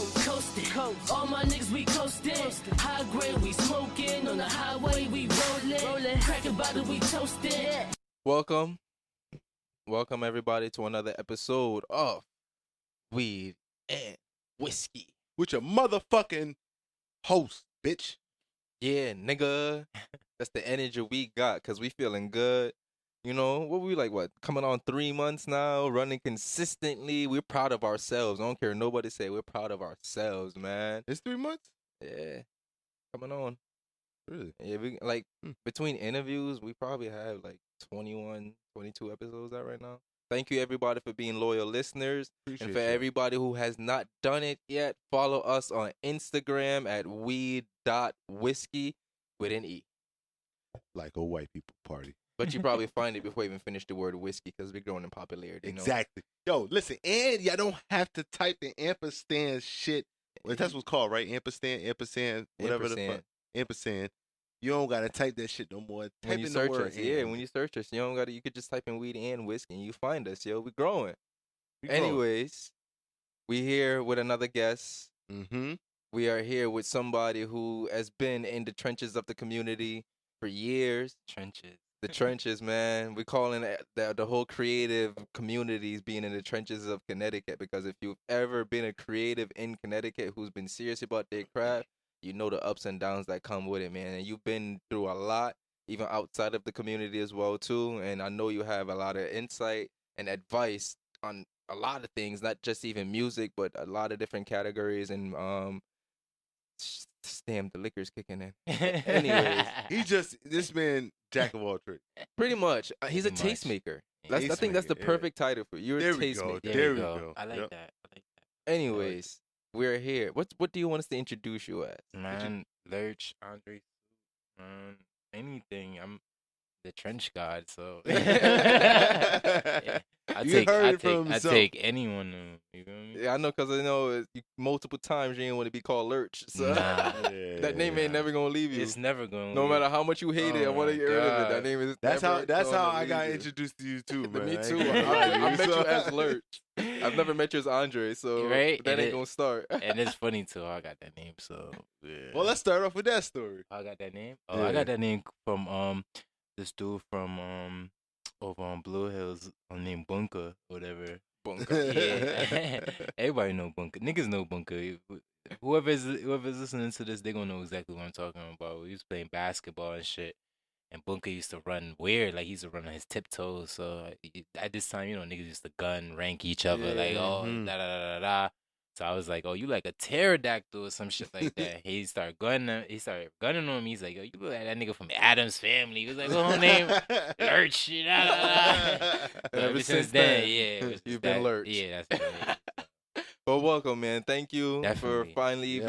coast. All my niggas we coastin'. High grade we smoking. On the highway we rollin'. Crack a bottle we toastin'. Welcome everybody to another episode of Weed and Whiskey. With your motherfucking host, bitch. Yeah, nigga. That's the energy we got because we feeling good. You know, coming on 3 months now, running consistently. We're proud of ourselves. I don't care what nobody say. We're proud of ourselves, man. It's 3 months? Yeah. Coming on. Really? Yeah, between interviews, we probably have like 21, 22 episodes out right now. Thank you, everybody, for being loyal listeners. Appreciate and for you. everybody who has not done it yet, follow us on Instagram at weed.whiskey with an E. Like a white people party. But you probably find it before you even finish the word whiskey because we're growing in popularity. Exactly. Yo, listen, and y'all don't have to type the ampersand shit. Well, that's what's called, right? Ampersand, whatever the fuck. Ampersand. You don't gotta type that shit no more. When you search us, when you search us, you don't gotta. You could just type in weed and whiskey, and you find us. Yo, we're growing. Anyways, we here with another guest. Mm-hmm. We are here with somebody who has been in the trenches of the community for years. The trenches, man. We're calling it the whole creative communities being in the trenches of Connecticut, because if you've ever been a creative in Connecticut who's been serious about their craft, you know the ups and downs that come with it, man. And you've been through a lot, even outside of the community as well, too. And I know you have a lot of insight and advice on a lot of things, not just even music, but a lot of different categories. And damn, the liquor's kicking in. Anyways, this man, jack of all trades. Pretty much. He's a tastemaker. I think that's the perfect title for you. You're a tastemaker. There we go. I like that. Anyways, we're here. What do you want us to introduce you as? Man, Lurch, Andre Soupe, anything. I'm the trench god, so I take anyone. You feel me? Yeah, I know, because I know multiple times you ain't want to be called Lurch, so that name ain't never gonna leave you. It's never gonna. No matter how much you hate it, I want to get rid of it. That name is. That's how I got introduced to you too, man. Me too. I met you as Lurch. I've never met you as Andre, so that ain't gonna start. And it's funny too. I got that name, so yeah. Well, let's start off with that story. I got that name. Oh, yeah. I got that name from this dude from over on Blue Hills named Bunker, whatever. Bunker. Yeah. Everybody know Bunker. Niggas know Bunker. Whoever's listening to this, they gonna know exactly what I'm talking about. We was playing basketball and shit. And Bunker used to run weird, like he used to run on his tiptoes. So at this time, niggas used to rank each other, da da da da. So I was like, oh, you like a pterodactyl or some shit like that. He started gunning on me. He's like, yo, you look like that nigga from the Addams Family. He was like, what's her name? Lurch. Ever since then, yeah. You've been Lurch. Yeah, that's right. Well, welcome, man. Thank you for finally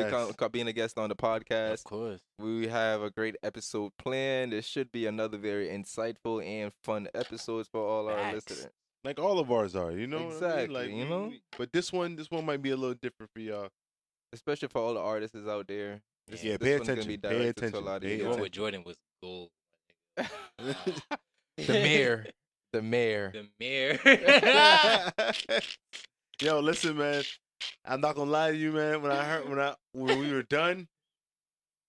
being a guest on the podcast. Of course. We have a great episode planned. It should be another very insightful and fun episodes for all our listeners. Like all of ours are, you know? Exactly, I mean? Like, but this one might be a little different for y'all. Especially for all the artists out there. Pay attention. Pay attention. The one with Jordan was gold. The mayor. Yo, listen, man. I'm not gonna lie to you, man. When we were done,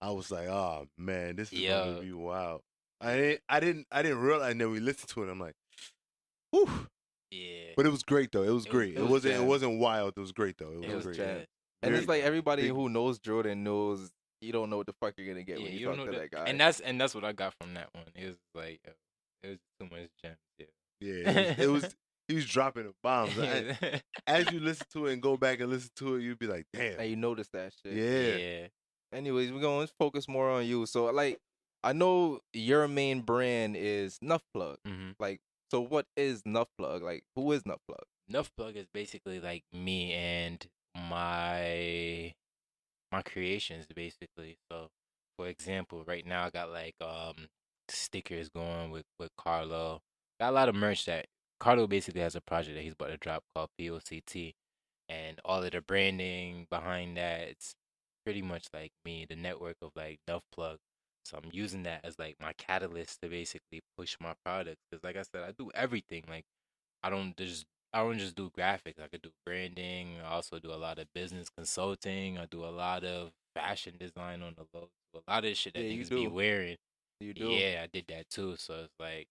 I was like, oh man, this is gonna be wild. I didn't realize. And then we listened to it. I'm like, whew. Yeah. But it was great though. It was great. It wasn't wild. It was great though. It was great. Jam. And it's like everybody who knows Jordan knows you don't know what the fuck you're gonna get when you talk to that guy. And that's what I got from that one. It was like it was too much gems. Yeah. It was. He was dropping the bombs. As you listen to it and go back and listen to it, you'd be like, damn. And you notice that shit. Yeah. Anyways, we're going to focus more on you. So, like, I know your main brand is Nuffplug. Mm-hmm. Like, so what is Nuffplug? Like, who is Nuffplug? Nuffplug is basically like me and my creations, basically. So, for example, right now I got like stickers going with Carlo. Got a lot of merch that Carlo basically has a project that he's about to drop called POCT, and all of the branding behind that, it's pretty much like me, the network of like Nuffplug. So I'm using that as like my catalyst to basically push my products. Because like I said, I do everything. Like I don't just I don't just do graphics. I could do branding. I also do a lot of business consulting. I do a lot of fashion design on the low. A lot of shit that Yeah, you niggas be do. wearing. You do. Yeah, I did that too. So it's like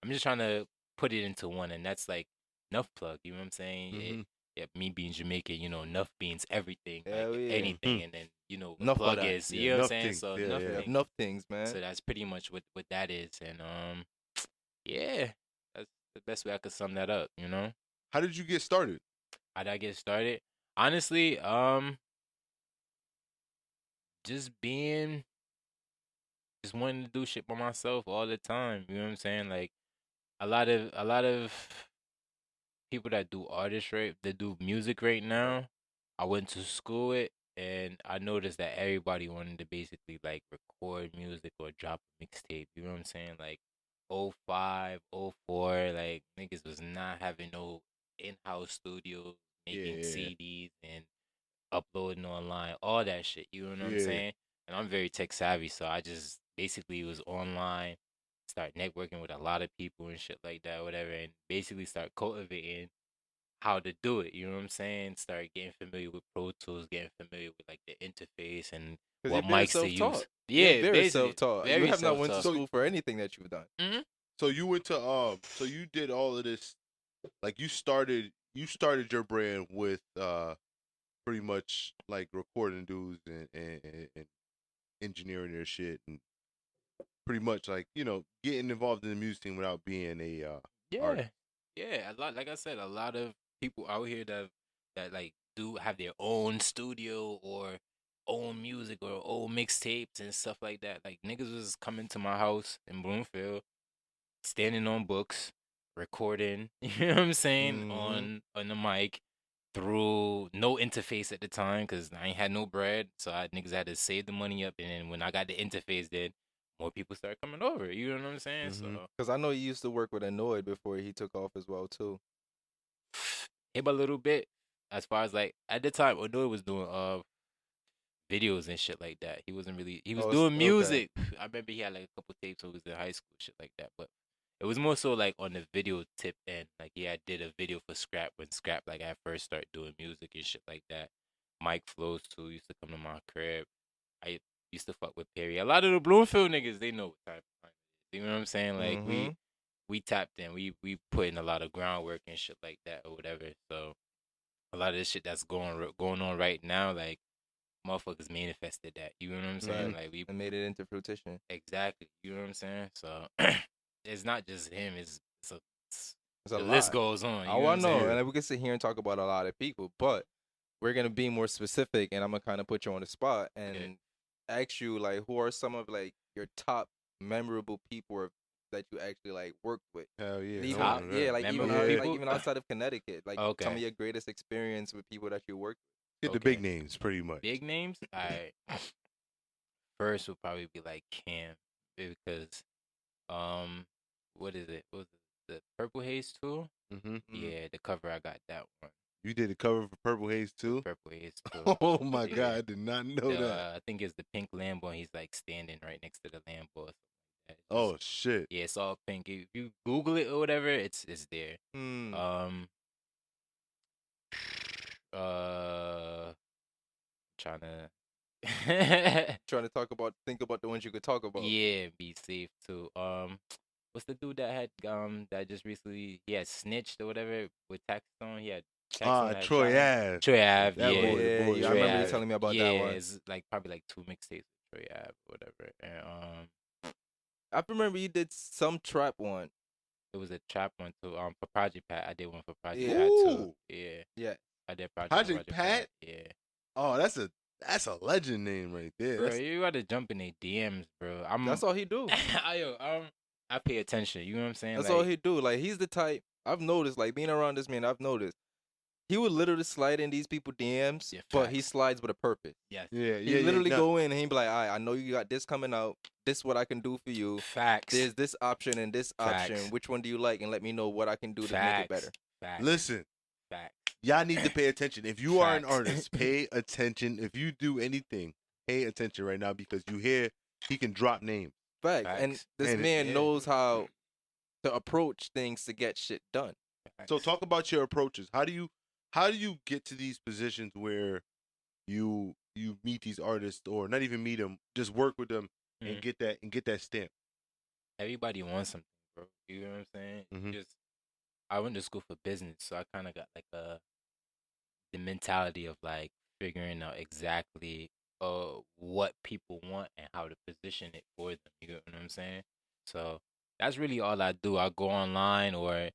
I'm just trying to put it into one, and that's like Nuffplug. You know what I'm saying? Mhm. Yeah, me being Jamaican, Nuff means everything, like Hell yeah. anything, Mhm. and then what Enough of plug that. is. Yeah, You know what I'm enough saying? things. So Yeah, enough yeah. Yeah, things. enough things, man. So that's pretty much what that is, and yeah, that's the best way I could sum that up. How did you get started? How did I get started? Honestly, just being, just wanting to do shit by myself all the time. You know what I'm saying? Like a lot of people that do artists right, that do music right now. I went to school with, and I noticed that everybody wanted to basically like record music or drop a mixtape. You know what I'm saying? Like 05, 04, like niggas was not having no in-house studios, making Yeah, CDs and uploading online, all that shit. You know what I'm yeah. saying? And I'm very tech savvy, so I just basically was online, start networking with a lot of people and shit like that, whatever, and basically start cultivating how to do it. You know what I'm saying? Start getting familiar with Pro Tools, getting familiar with like the interface and Because what you're very mics to use. self-taught. You're Yeah, very basically, self-taught. You very have not went to self-taught. So, school for anything that you've done. hmm so you went to so you did all of this. Like you started your brand with pretty much like recording dudes and engineering their shit and pretty much like getting involved in the music scene without being a Yeah, artist. yeah. A lot, like I said, a lot of people out here that like do have their own studio or own music or old mixtapes and stuff like that. Like niggas was coming to my house in Bloomfield, standing on books, recording. You know what I'm saying Mm-hmm. on the mic through no interface at the time because I ain't had no bread, so I niggas had to save the money up, and then when I got the interface, then more people started coming over. You know what I'm saying? So. Mm-hmm. Because I know he used to work with Annoyed before he took off as well, too. Him a little bit as far as like at the time Odoy was doing videos and shit like that. He wasn't really he was Oh, doing okay. music. I remember he had like a couple tapes when he was in high school, shit like that. But it was more so like on the video tip end. Like did a video for Scrap when Scrap like I first started doing music and shit like that. Mike Flows too used to come to my crib. I used to fuck with Perry. A lot of the Bloomfield niggas, they know what type of time it is. You know what I'm saying? Like Mm-hmm. we tapped in. We put in a lot of groundwork and shit like that or whatever. So a lot of this shit that's going on right now, like motherfuckers manifested that. You know what I'm saying? Right. Like we And made it into fruition. exactly. You know what I'm saying? So it's not just him. It's It's a the list lot. goes on. You know Oh, what I I'm know. saying? And we can sit here and talk about a lot of people, but we're going to be more specific, and I'm going to kind of put you on the spot and ask you, like, who are some of, like, your top memorable people that you actually, like, worked with? Hell yeah. And No even, Top one yeah, that. like, memorable people. even outside of Connecticut, like, some Okay. of your greatest experience with people that you worked Get the Okay. big names, pretty much. Big names. I first would probably be like Cam because um what is it? What was it? The Purple Haze tour? Mm-hmm. with. Yeah, the cover I got that one. You did the cover for Purple Haze The too. Purple Haze tour. Oh my Yeah. god, I did not know that. I think it's the pink Lambo, and he's like standing right next to the Lambo or something like that. Oh shit. Yeah, it's all pink. If you Google it or whatever, it's there. Mm. Um, trying to Trying to think about the ones you could talk about. yeah, be safe too. What's the dude that had that just recently he had snitched or whatever with Taxstone? He had Taxstone had Troy shot him. Ave. Troy Ave, That yeah. boy, the Yeah, boy. yeah, I Troy remember you Ave. telling me about yeah, that one. it's like probably like 2 mixtapes with Troy Ave or whatever. And I remember you did some trap one. it was a trap one too. For Project Pat, I did one for Project Yeah. Pat too. Ooh. Yeah, Yeah. I did Project Pat? Yeah, Oh, that's a legend name right there. bro, That's, you gotta jump in their DMs, bro. That's all he do. I pay attention. You know what I'm saying? That's like, all he do. Like, he's the type, I've noticed, like, being around this man, I've noticed he would literally slide in these people DMs, Yeah, but he facts. slides with a purpose. yes, yeah, He yeah, literally yeah. go in and he be like, all right, I know you got this coming out. This what I can do for you. facts. There's this option and this option. Facts. Which one do you like? And let me know what I can do to make it better. Facts. Listen, Facts. y'all need to pay attention. If you are an Facts. artist, pay attention. If you do anything, pay attention right now because you hear he can drop names. Facts. And Facts. this And man yeah. knows how to approach things to get shit done. So talk about your approaches. How do you get to these positions where you meet these artists, or not even meet them, just work with them and Mhm. get that stamp? Everybody wants something, bro. You know what I'm saying? Mhm. Just I went to school for business, so I kind of got like the mentality of like figuring out exactly what people want and how to position it for them. You get what I'm saying? So that's really all I do. I go online or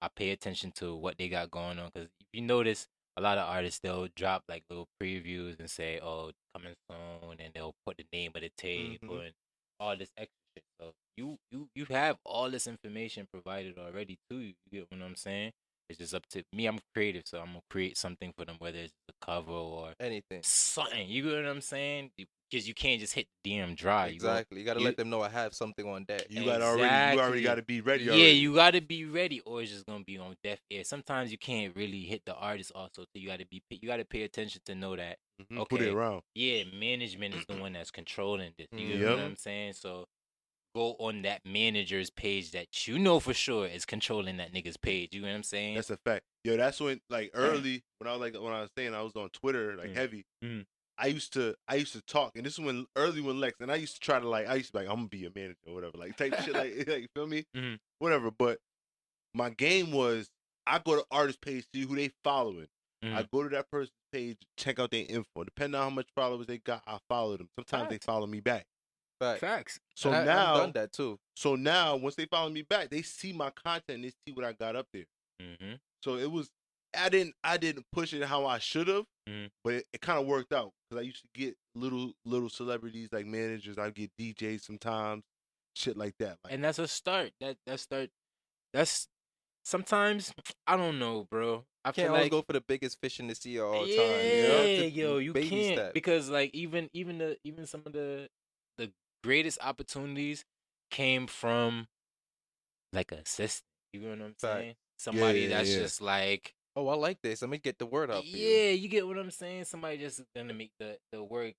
I pay attention to what they got going on. Because if you notice, a lot of artists they'll drop like little previews and say, "Oh, coming soon," and they'll put the name of the tape Mhm. and all this extra shit. So you have all this information provided already to you. You get what I'm saying? It's just up to me. I'm creative, so I'm gonna create something for them, whether it's a cover or Anything. something. You get what I'm saying? Because you can't just hit DM dry. Exactly. You got to You let them know I have something on deck. You already got to be ready. Yeah, already. you gotta be ready, or it's just gonna be on deaf ear. Sometimes you can't really hit the artist also, so you gotta pay attention to know that Put it okay, around. yeah, management is the one that's controlling this. You get Yep. what I'm saying? So go on that manager's page that you know for sure is controlling that nigga's page. You know what I'm saying? That's a fact. Yo, that's when like early when I was saying I was on Twitter like heavy. Mhm. I used to talk, and this is when Lex, and I used to try to like I'm gonna be a manager or whatever, like type shit, like you feel me, Mhm. whatever. But my game was I go to artist page, see who they following. I Mhm. go to that person's page, check out their info. Depending on how much followers they got, I follow them. Sometimes they Facts. follow me back. Fact. Facts. So I've done now, that too. once they follow me back, they see my content, they see what I got up there. Mm-hmm. So it was I didn't push it how I should have, Mhm. but it kind of worked out because I used to get little celebrities like managers. I get DJs sometimes, shit like that. Like And that's a start. That's sometimes I don't know, bro. I feel Can't always like go for the biggest fish in the sea at all times. You Yep. have yeah, to yo, you baby can't step. because like even some of the greatest opportunities came from like a assistant. You know what I'm Fact. saying? Somebody that's yeah. just like Oh, I like this. Let me get the word out for you. yeah, you get what I'm saying? Somebody just gonna make the work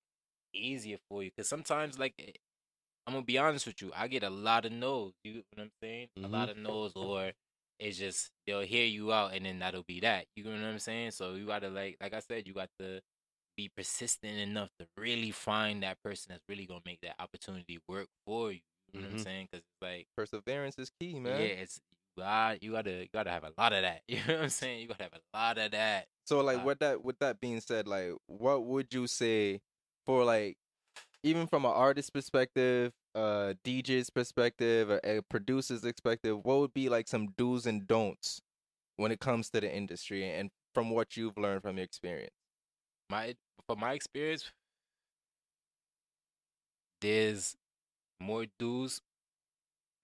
easier for you. Cause sometimes like I'm gonna be honest with you, I get a lot of no's. You get what I'm saying? A Mhm. lot of no's, or it's just they'll hear you out and then that'll be that. You get what I'm saying? So you gotta like I said, you got to be persistent enough to really find that person that's really gonna make that opportunity work for you. You know what I'm Mhm. saying? Because it's like Perseverance is key, yeah, man. it's you gotta have a lot of that. You know what I'm saying? You gotta have a lot of that. So like Uh, with that being said, like what would you say for like even from an artist perspective, DJ's perspective, a producer's perspective, what would be like some do's and don'ts when it comes to the industry and from what you've learned from your experience? my from my experience, there's more do's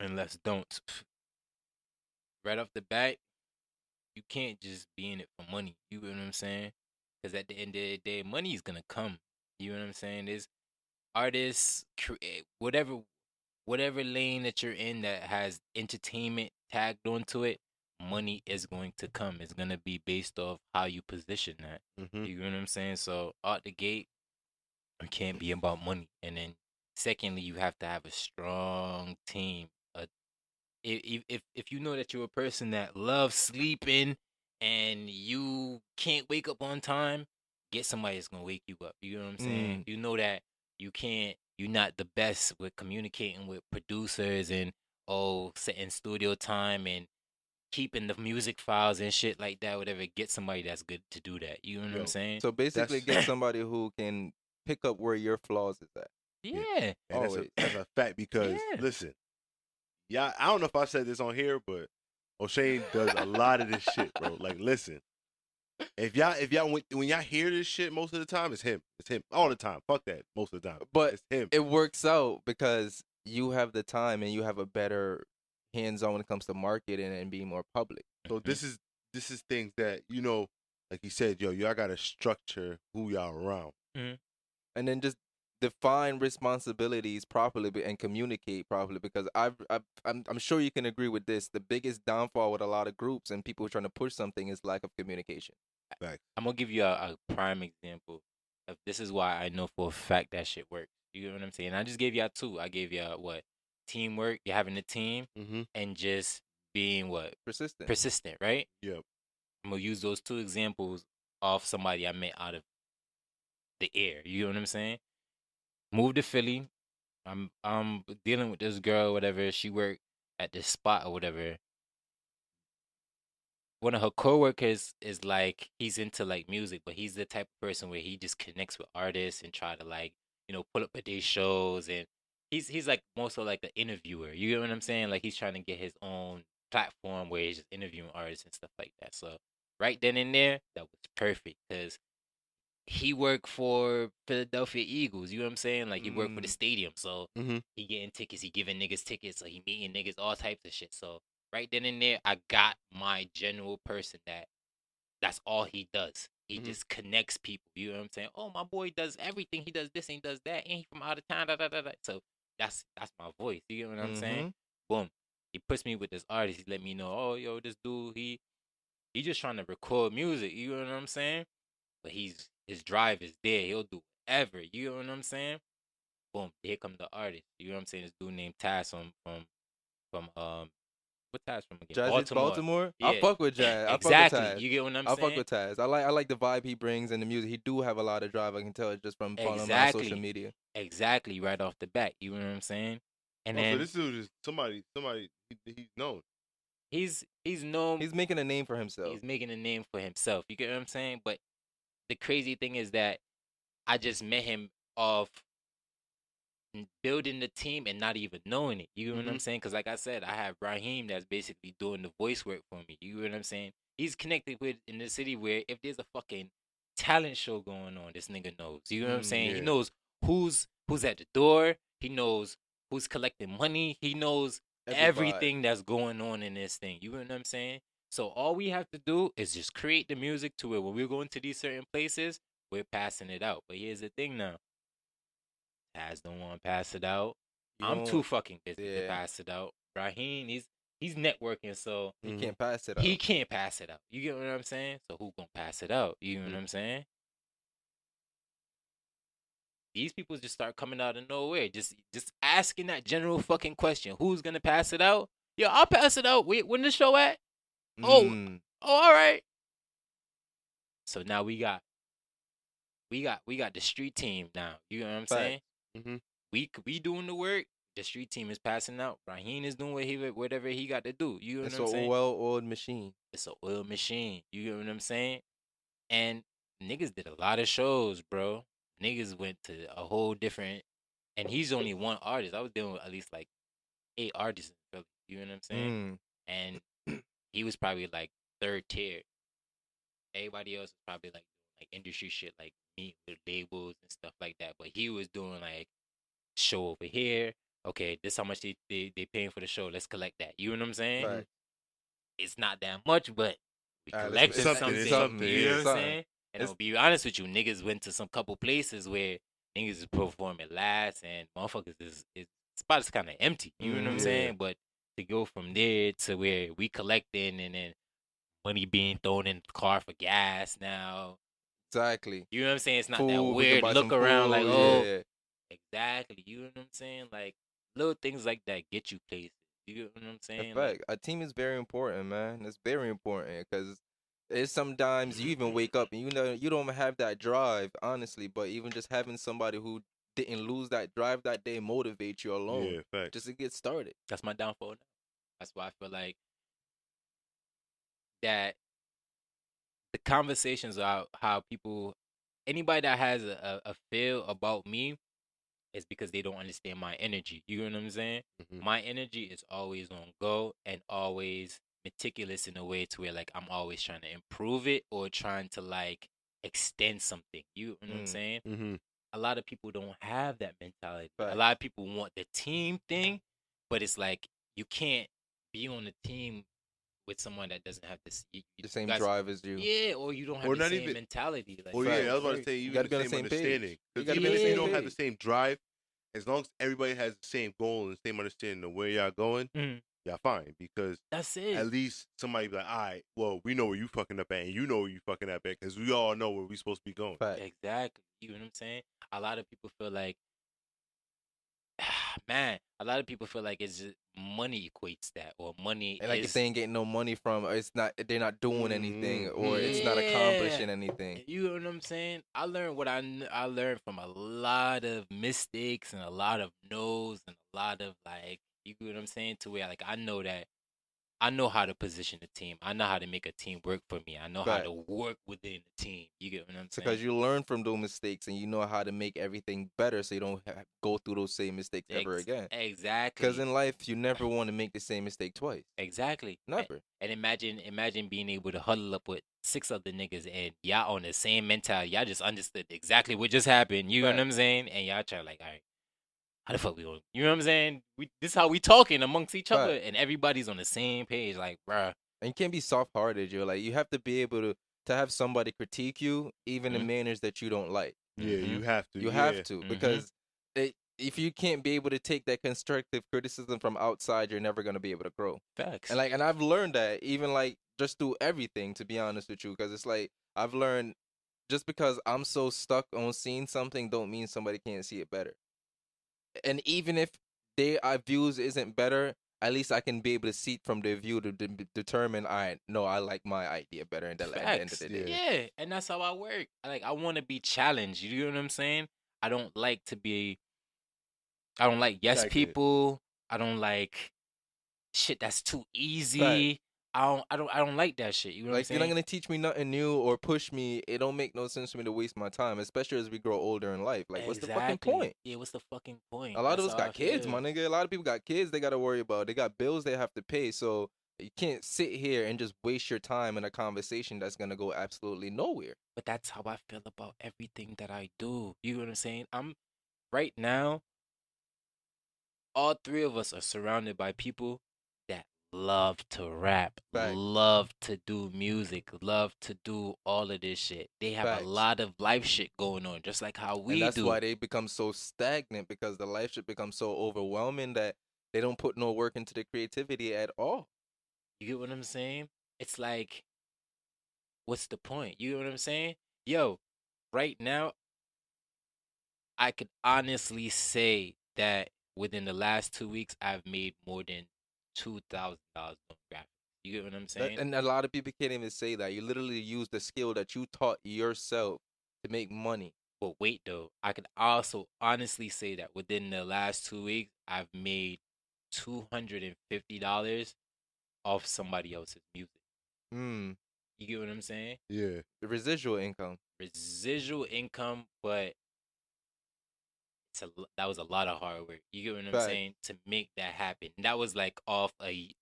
and less don'ts. Right off the bat, you can't just be in it for money. You know what I'm saying? Because at the end of the day, money is gonna come. You know what I'm saying? There's artists, create whatever lane that you're in that has entertainment tagged onto it. Money is going to come. It's gonna be based off how you position that. Mhm. You know what I'm saying? So out the gate, it can't be about money. And then secondly, you have to have a strong team, if you know that you're a person that loves sleeping and you can't wake up on time, get somebody that's gonna wake you up. You know what I'm saying? Mm. If you know that you're not the best with communicating with producers and setting studio time and keeping the music files and shit like that, whatever, get somebody that's good to do that. You know what I'm Yo, saying? So basically that's get somebody who can pick up where your flaws is at. yeah, Yeah. and Always. that's a fact because Yeah. listen, yeah, I don't know if I said this on here, but O'Shane does a lot of this shit, bro. Like, listen, if y'all when y'all hear this shit, most of the time it's him. It's him all the time. Fuck that, most of the time. But It's him. it works out because you have the time and you have a better hands on when it comes to marketing and being more public. So Mhm. this is things that like he said, yo, y'all gotta structure who y'all around. Mhm. And then just define responsibilities properly and communicate properly because I'm sure you can agree with this. The biggest downfall with a lot of groups and people trying to push something is lack of communication. Fact. I'm gonna give you a prime example of this is why I know for a fact that shit works. You know what I'm saying? I just gave y'all two. I gave y'all what teamwork. You're having a team Mm-hmm. and just being what? Persistent. Persistent, right? Yep. I'm gonna use those 2 examples of somebody I met out of the air. You know what I'm saying? Moved to Philly. I'm dealing with this girl, whatever. She worked at this spot or whatever. One of her coworkers is like, he's into like music, but he's the type of person where he just connects with artists and try to like, pull up at these shows, and he's like more so like the interviewer. You know what I'm saying? Like he's trying to get his own platform where he's just interviewing artists and stuff like that. So right then and there, that was perfect because he worked for Philadelphia Eagles. You know what I'm saying? Like he worked for the stadium, so Mhm. he getting tickets, he giving niggas tickets, so he meeting niggas, all types of shit. So right then and there, I got my general person that's all he does. He just connects people. You know what I'm saying? Oh, my boy does everything. He does this and he does that, and he from out of town. Da, da, da, da. So that's my voice. You get what I'm saying? Boom. He puts me with this artist. He let me know, oh, yo, this dude, he just trying to record music. You know what I'm saying? But his drive is there. He'll do whatever. You know what I'm saying? Boom. Here come the artist. You know what I'm saying? This dude named Taz from what Taz from again? Jazz Baltimore. Yeah. I fuck with Jazz. Exactly. I fuck with Taz. You get what I'm I saying? fuck with Taz. I like the vibe he brings and the music. He do have a lot of drive. I can tell it just from following him on social media. Exactly. Right off the bat. You know what I'm saying? And then so this dude is somebody he's known. he's known. He's making a name for himself. He's making a name for himself. You get what I'm saying? But the crazy thing is that I just met him off building the team and not even knowing it. You know what I'm saying? Because like I said, I have Raheem that's basically doing the voice work for me. You know what I'm saying? He's connected with in the city where if there's a fucking talent show going on, this nigga knows. You know what I'm saying? Yeah. He knows who's at the door. He knows who's collecting money. He knows everything that's going on in this thing. You know what I'm saying? So all we have to do is just create the music to where when we're going to these certain places, we're passing it out. But here's the thing now. Taz don't want to pass it out. I'm too fucking busy to pass it out. Raheem, he's networking, so he can't pass it out. He can't pass it out. You get what I'm saying? So who gonna pass it out? You know what I'm saying? These people just start coming out of nowhere, just asking that general fucking question. Who's gonna pass it out? Yo, I'll pass it out. Wait, when the show at? Oh, all right. So now we got the street team now. You know what I'm saying? We doing the work. The street team is passing out. Raheem is doing whatever he got to do. You know what I'm saying? It's a well-oiled machine. It's a oiled machine. You know what I'm saying? And niggas did a lot of shows, bro. Niggas went to a whole different, and he's only one artist. I was dealing with at least like 8 artists in Philly. You know what I'm saying? And he was probably like 3rd tier. Everybody else was probably like industry shit, like me with labels and stuff like that. But he was doing like show over here. Okay, this how much they paying for the show. Let's collect that. You know what I'm saying? Right. It's not that much, but we collected something. It's You know something. what I'm saying? And I'll be honest with you, niggas went to some couple places where niggas is performing last, and motherfuckers is spot is kind of empty. You know what I'm saying? But to go from there to where we collecting and then money being thrown in the car for gas now. Exactly. You know what I'm saying? It's not Food, that weird look around like, yeah. Exactly. You know what I'm saying? Like little things like that get you places. You know what I'm saying? In fact, a team is very important, man. It's very important because it's sometimes you even wake up and you don't have that drive, honestly. But even just having somebody who didn't lose that drive that day motivates you alone. Yeah, fact. Just to get started. That's my downfall now. That's why I feel like that the conversations about how people, anybody that has a feel about me is because they don't understand my energy. You know what I'm saying? My energy is always on go and always meticulous in a way to where like I'm always trying to improve it or trying to like extend something. You know what I'm saying? A lot of people don't have that mentality. Right. A lot of people want the team thing, but it's like you can't be on the team with someone that doesn't have this The same drive as you. Yeah, or you don't have the same mentality. Like, I was about to say even the same understanding. Because even if you don't have the same drive, as long as everybody has the same goal and the same understanding of where y'all going, y'all fine. Because that's it. At least somebody be like, all right, well, we know where you fucking up at, and you know where you fucking up at, because we all know where we supposed to be going. Right. Exactly. You know what I'm saying? A lot of people feel like, man, a lot of people feel like it's just money equates that, or money And like if is they ain't getting no money from, or it's not, they're not doing anything, or it's not yeah. accomplishing anything. You know what I'm saying? I learned what I learned from a lot of mistakes and a lot of no's and a lot of like, you know what I'm saying, to where like I know how to position a team. I know how to make a team work for me. I know how Right. to work within the team. You get what I'm It's saying? because you learn from those mistakes and you know how to make everything better, so you don't go through those same mistakes ever again. Exactly. Because in life, you never want to make the same mistake twice. Exactly. Never. And imagine being able to huddle up with 6 other niggas and y'all on the same mentality. Y'all just understood exactly what just happened. You know what I'm saying? And y'all try like, all right, how the fuck we going? You know what I'm saying? This is how we talking amongst each other, and everybody's on the same page. Like, bruh. And you can't be soft-hearted, yo. Like, you have to be able to have somebody critique you, even in manners that you don't like. Yeah, you have to. You have to, because if you can't be able to take that constructive criticism from outside, you're never gonna be able to grow. Facts. And I've learned that even like just through everything, to be honest with you, because it's like I've learned just because I'm so stuck on seeing something, don't mean somebody can't see it better. And even if their views isn't better, at least I can be able to see it from their view to determine, I know I like my idea better at the end of the day. Yeah, and that's how I work. Like, I want to be challenged. You know what I'm saying? I don't like yes people. I don't like shit that's too easy. I don't like that shit. You know what I'm Like, saying? you're not gonna teach me nothing new or push me. It don't make no sense for me to waste my time, especially as we grow older in life. Like, what's the fucking point? Yeah, what's the fucking point? A lot of That's us how I got kids, feel. my nigga. A lot of people got kids they gotta worry about. They got bills they have to pay. So you can't sit here and just waste your time in a conversation that's gonna go absolutely nowhere. But that's how I feel about everything that I do. You know what I'm saying? I'm right now, all three of us are surrounded by people that love to rap, Facts. love to do music, love to do all of this shit. They have Facts. a lot of life shit going on, just like how we And that's do. why they become so stagnant, because the life should become so overwhelming that they don't put no work into the creativity at all. You get what I'm saying? It's like, what's the point? You get what I'm saying? Yo, right now, I could honestly say that within the last 2 weeks, I've made more than $2,000 on graphics. You get what I'm saying? And a lot of people can't even say that. You literally use the skill that you taught yourself to make money. But wait, though, I could also honestly say that within the last 2 weeks, I've made $250 off somebody else's music. Hmm. You get what I'm saying? Yeah. The residual income. Residual income, but that was a lot of hard work. You get what I'm saying? To make that happen. That was like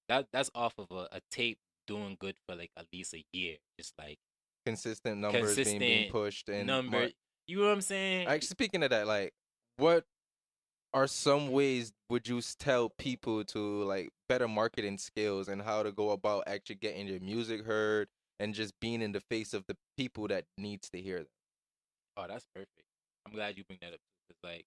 that's off of a tape doing good for like at least a year. Just like Consistent numbers being pushed and number. You know what I'm saying? Actually, speaking of that, like, what are some ways would you tell people to like better marketing skills and how to go about actually getting your music heard and just being in the face of the people that needs to hear them? Oh, that's perfect. I'm glad you bring that up because, like,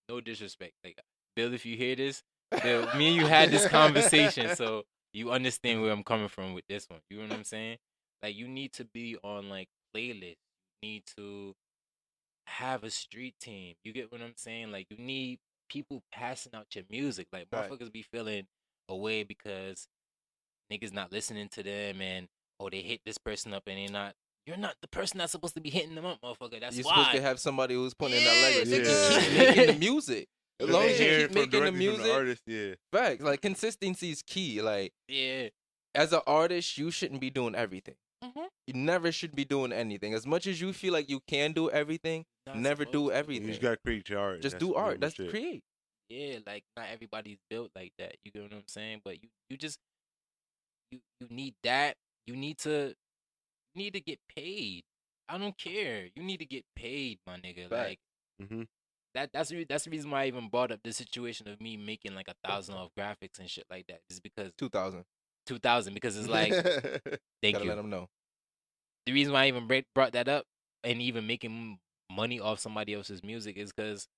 no disrespect, like Bill, if you hear this, Bill, me and you had this conversation, so you understand where I'm coming from with this one. You know what I'm saying? Like, you need to be on like playlists. You need to have a street team. You get what I'm saying? Like, you need people passing out your music. Like, Right. motherfuckers be feeling away because niggas not listening to them, and they hit this person up and you're not the person that's supposed to be hitting them up, motherfucker. That's You're why. supposed to have somebody who's putting in that legacy. Yeah. Keep making the music. As long as you Hearing keep from making the directly from music, artist, yeah. facts. Like, consistency is key. Like, Yeah. as an artist, you shouldn't be doing everything. Mhm. You never should be doing anything. As much as you feel like you can do everything, Not never supposed do to. everything. You just gotta create your art. Just That's do pretty art. That's much it. create. Yeah, like not everybody's built like that. You get what I'm saying? But you just you need that. You need to get paid. I don't care. You need to get paid, my nigga. Fact. Like Mm-hmm. that's the reason why I even brought up the situation of me making like 1,000 off graphics and shit like that. Is because 2,000. 2,000, because it's like thank Gotta you. let them know. The reason why I even brought that up and even making money off somebody else's music is because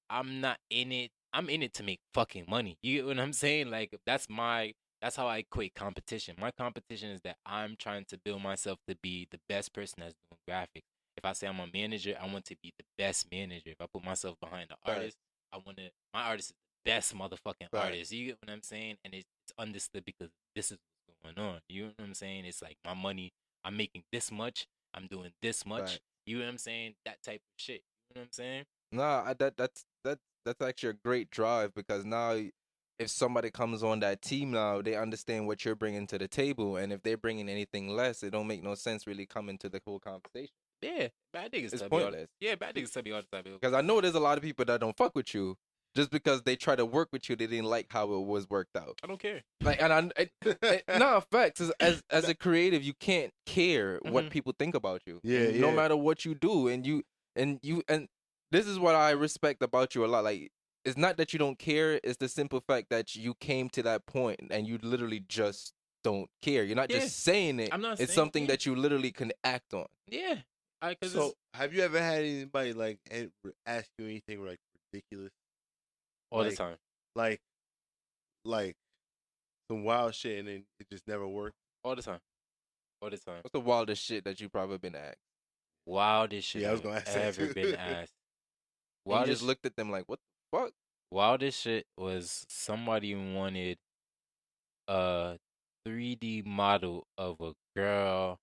I'm not in it. I'm in it to make fucking money. You get what I'm saying? Like, that's how I equate competition. My competition is that I'm trying to build myself to be the best person that's doing graphics. If I say I'm a manager, I want to be the best manager. If I put myself behind the Right. artist, my artist is best motherfucking Right. artists. You get what I'm saying? And it's understood because this is what's going on. You know what I'm saying? It's like my money, I'm making this much, I'm doing this much. Right. You know what I'm saying? That type of shit. You know what I'm saying? Nah, that's actually a great drive because now if somebody comes on that team now, they understand what you're bringing to the table, and if they're bringing anything less, it don't make no sense really coming to the whole conversation. Yeah, bad niggas It's tell me all. pointless. Yeah, bad niggas tell me all the time. Because I know there's a lot of people that don't fuck with you just because they try to work with you, they didn't like how it was worked out. I don't care. Like, no facts. As a creative, you can't care what people think about you. Yeah, And no yeah. matter what you do, and this is what I respect about you a lot. Like, it's not that you don't care; it's the simple fact that you came to that point and you literally just don't care. You're not Yeah. just saying it. I'm not It's saying- something yeah. that you literally can act on. Yeah. Cause So, have you ever had anybody like ask you anything like ridiculous, all like- the time. like some wild shit, and then it just never worked? All the time. All the time. What's the wildest shit that you probably been asked? Wildest shit Yeah, I was I've gonna ask that ever too. been asked. And you Wildest just looked at them like, what the fuck? Wildest shit was somebody wanted a 3D model of a girl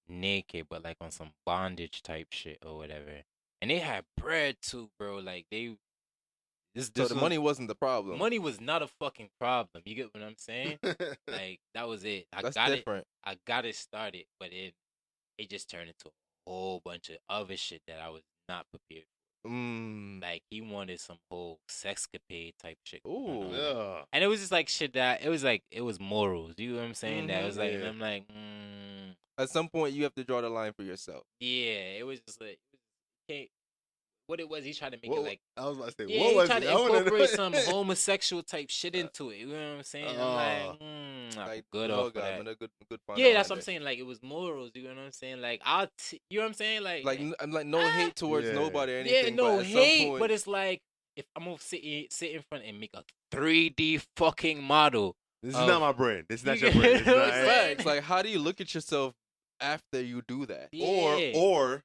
naked, but like on some bondage type shit or whatever. And they had bread too, bro. Like So the money wasn't the problem. money was not a fucking problem. You get what I'm saying? Like that was it. That's got different. I got it started, but it just turned into a whole bunch of other shit that I was not prepared for. Like he wanted some whole sexcapade type shit. going Ooh. on. Yeah. And it was just like shit that it was morals. You know what I'm saying? That it was like, and Yeah. I'm like, At some point, you have to draw the line for yourself. yeah. It was just like, can't. What it was, he tried to make What- it like, I was about to say, yeah, what he was tried it? to I wanna know. incorporate some homosexual type shit into it. You know what I'm saying? I'm Oh. like, I'm Like good the off of logo, that. man, a good fun Yeah, that's on what I'm it. saying. Like it was morals. You know what I'm saying? Like you know what I'm saying? I'm like no hate towards Yeah. nobody or yeah, anything. no but at hate, some point, but it's like if I'm gonna sit in front and make a 3D fucking model. This is of- not my brand. This is not You your get brand. This what is I'm not, saying? facts. Like, how do you look at yourself after you do that? Yeah. or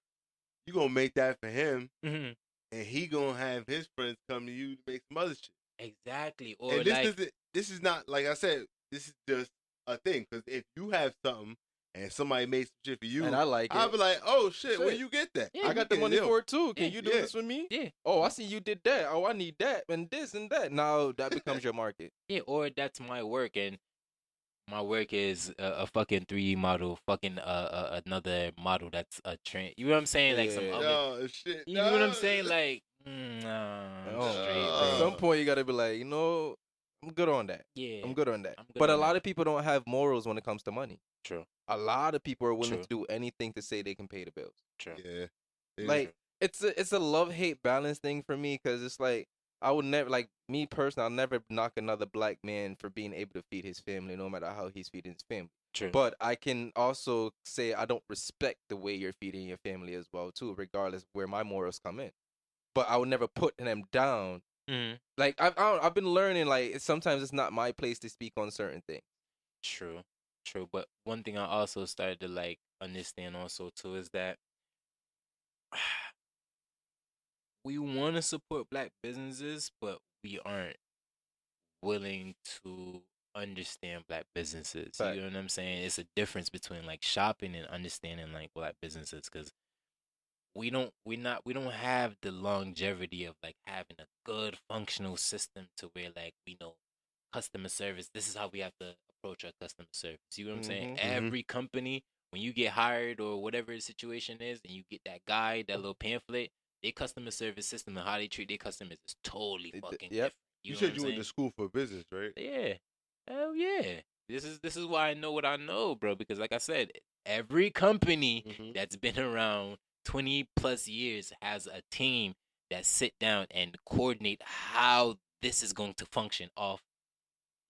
you gonna make that for him, Mhm. and he gonna have his friends come to you to make some other shit. Exactly. Or And this like, isn't. This is not like I said. This is just a thing. Because if you have something and somebody made some shit for you, And I like I'll it. be like, oh shit, where Shit. you get that? Yeah, I got the money for it too. Can Yeah. you do Yeah. this for me? yeah, Oh, I see you did that. Oh, I need that and this and that. Now that becomes your market. yeah. Or that's my work, and my work is a fucking 3D model, fucking another model that's a trend. You know what I'm saying? Like some Yeah. other. No shit. You know what I'm no. saying? Like, I'm Oh, straight, At bro. some point, you gotta be like, I'm good on that. Yeah, I'm good on that. I'm good But a on lot that. of people don't have morals when it comes to money. True, A lot of people are willing True. to do anything to say they can pay the bills. true. Yeah. Like it's a love hate balance thing for me because it's like I would never like me personally. I'll never knock another black man for being able to feed his family, no matter how he's feeding his family. True. But I can also say I don't respect the way you're feeding your family as well too, regardless of where my morals come in. But I would never put them down. Mhm. Like I've been learning like sometimes it's not my place to speak on certain things. True, true. But one thing I also started to like understand also too is that we want to support black businesses, but we aren't willing to understand black businesses. Fact. You know what I'm saying? It's a difference between like shopping and understanding like black businesses because we don't have the longevity of like having a good functional system to where like we know customer service. This is how we have to approach our customer service. You know what I'm saying? Mhm. Every company, when you get hired or whatever the situation is, and you get that guide, that little pamphlet, their customer service system and how they treat their customers is totally fucking Yep. different. You know said what you I'm went saying? to school for business, right? Yeah. Hell yeah. This is why I know what I know, bro. Because like I said, every company Mhm. that's been around 20 plus years has a team that sit down and coordinate how this is going to function off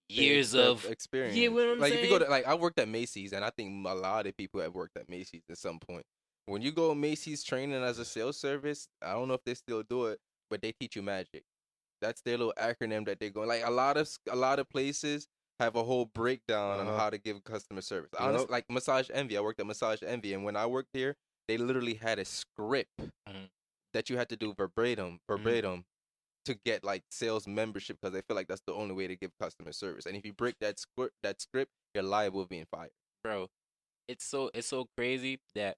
years of experience. Yeah, what I'm like if you go saying? to like I worked at Macy's and I think a lot of people have worked at Macy's at some point. When you go Macy's training as a sales service, I don't know if they still do it, but they teach you magic. That's their little acronym that they're going. Like a lot of places have a whole breakdown on Uh-huh. how to give customer service. Yep. Honestly, like Massage Envy, I worked at Massage Envy, and when I worked here, they literally had a script Mhm. that you had to do verbatim to get like sales membership because they feel like that's the only way to give customer service. And if you break that script, you're liable of being fired. Bro, it's so crazy that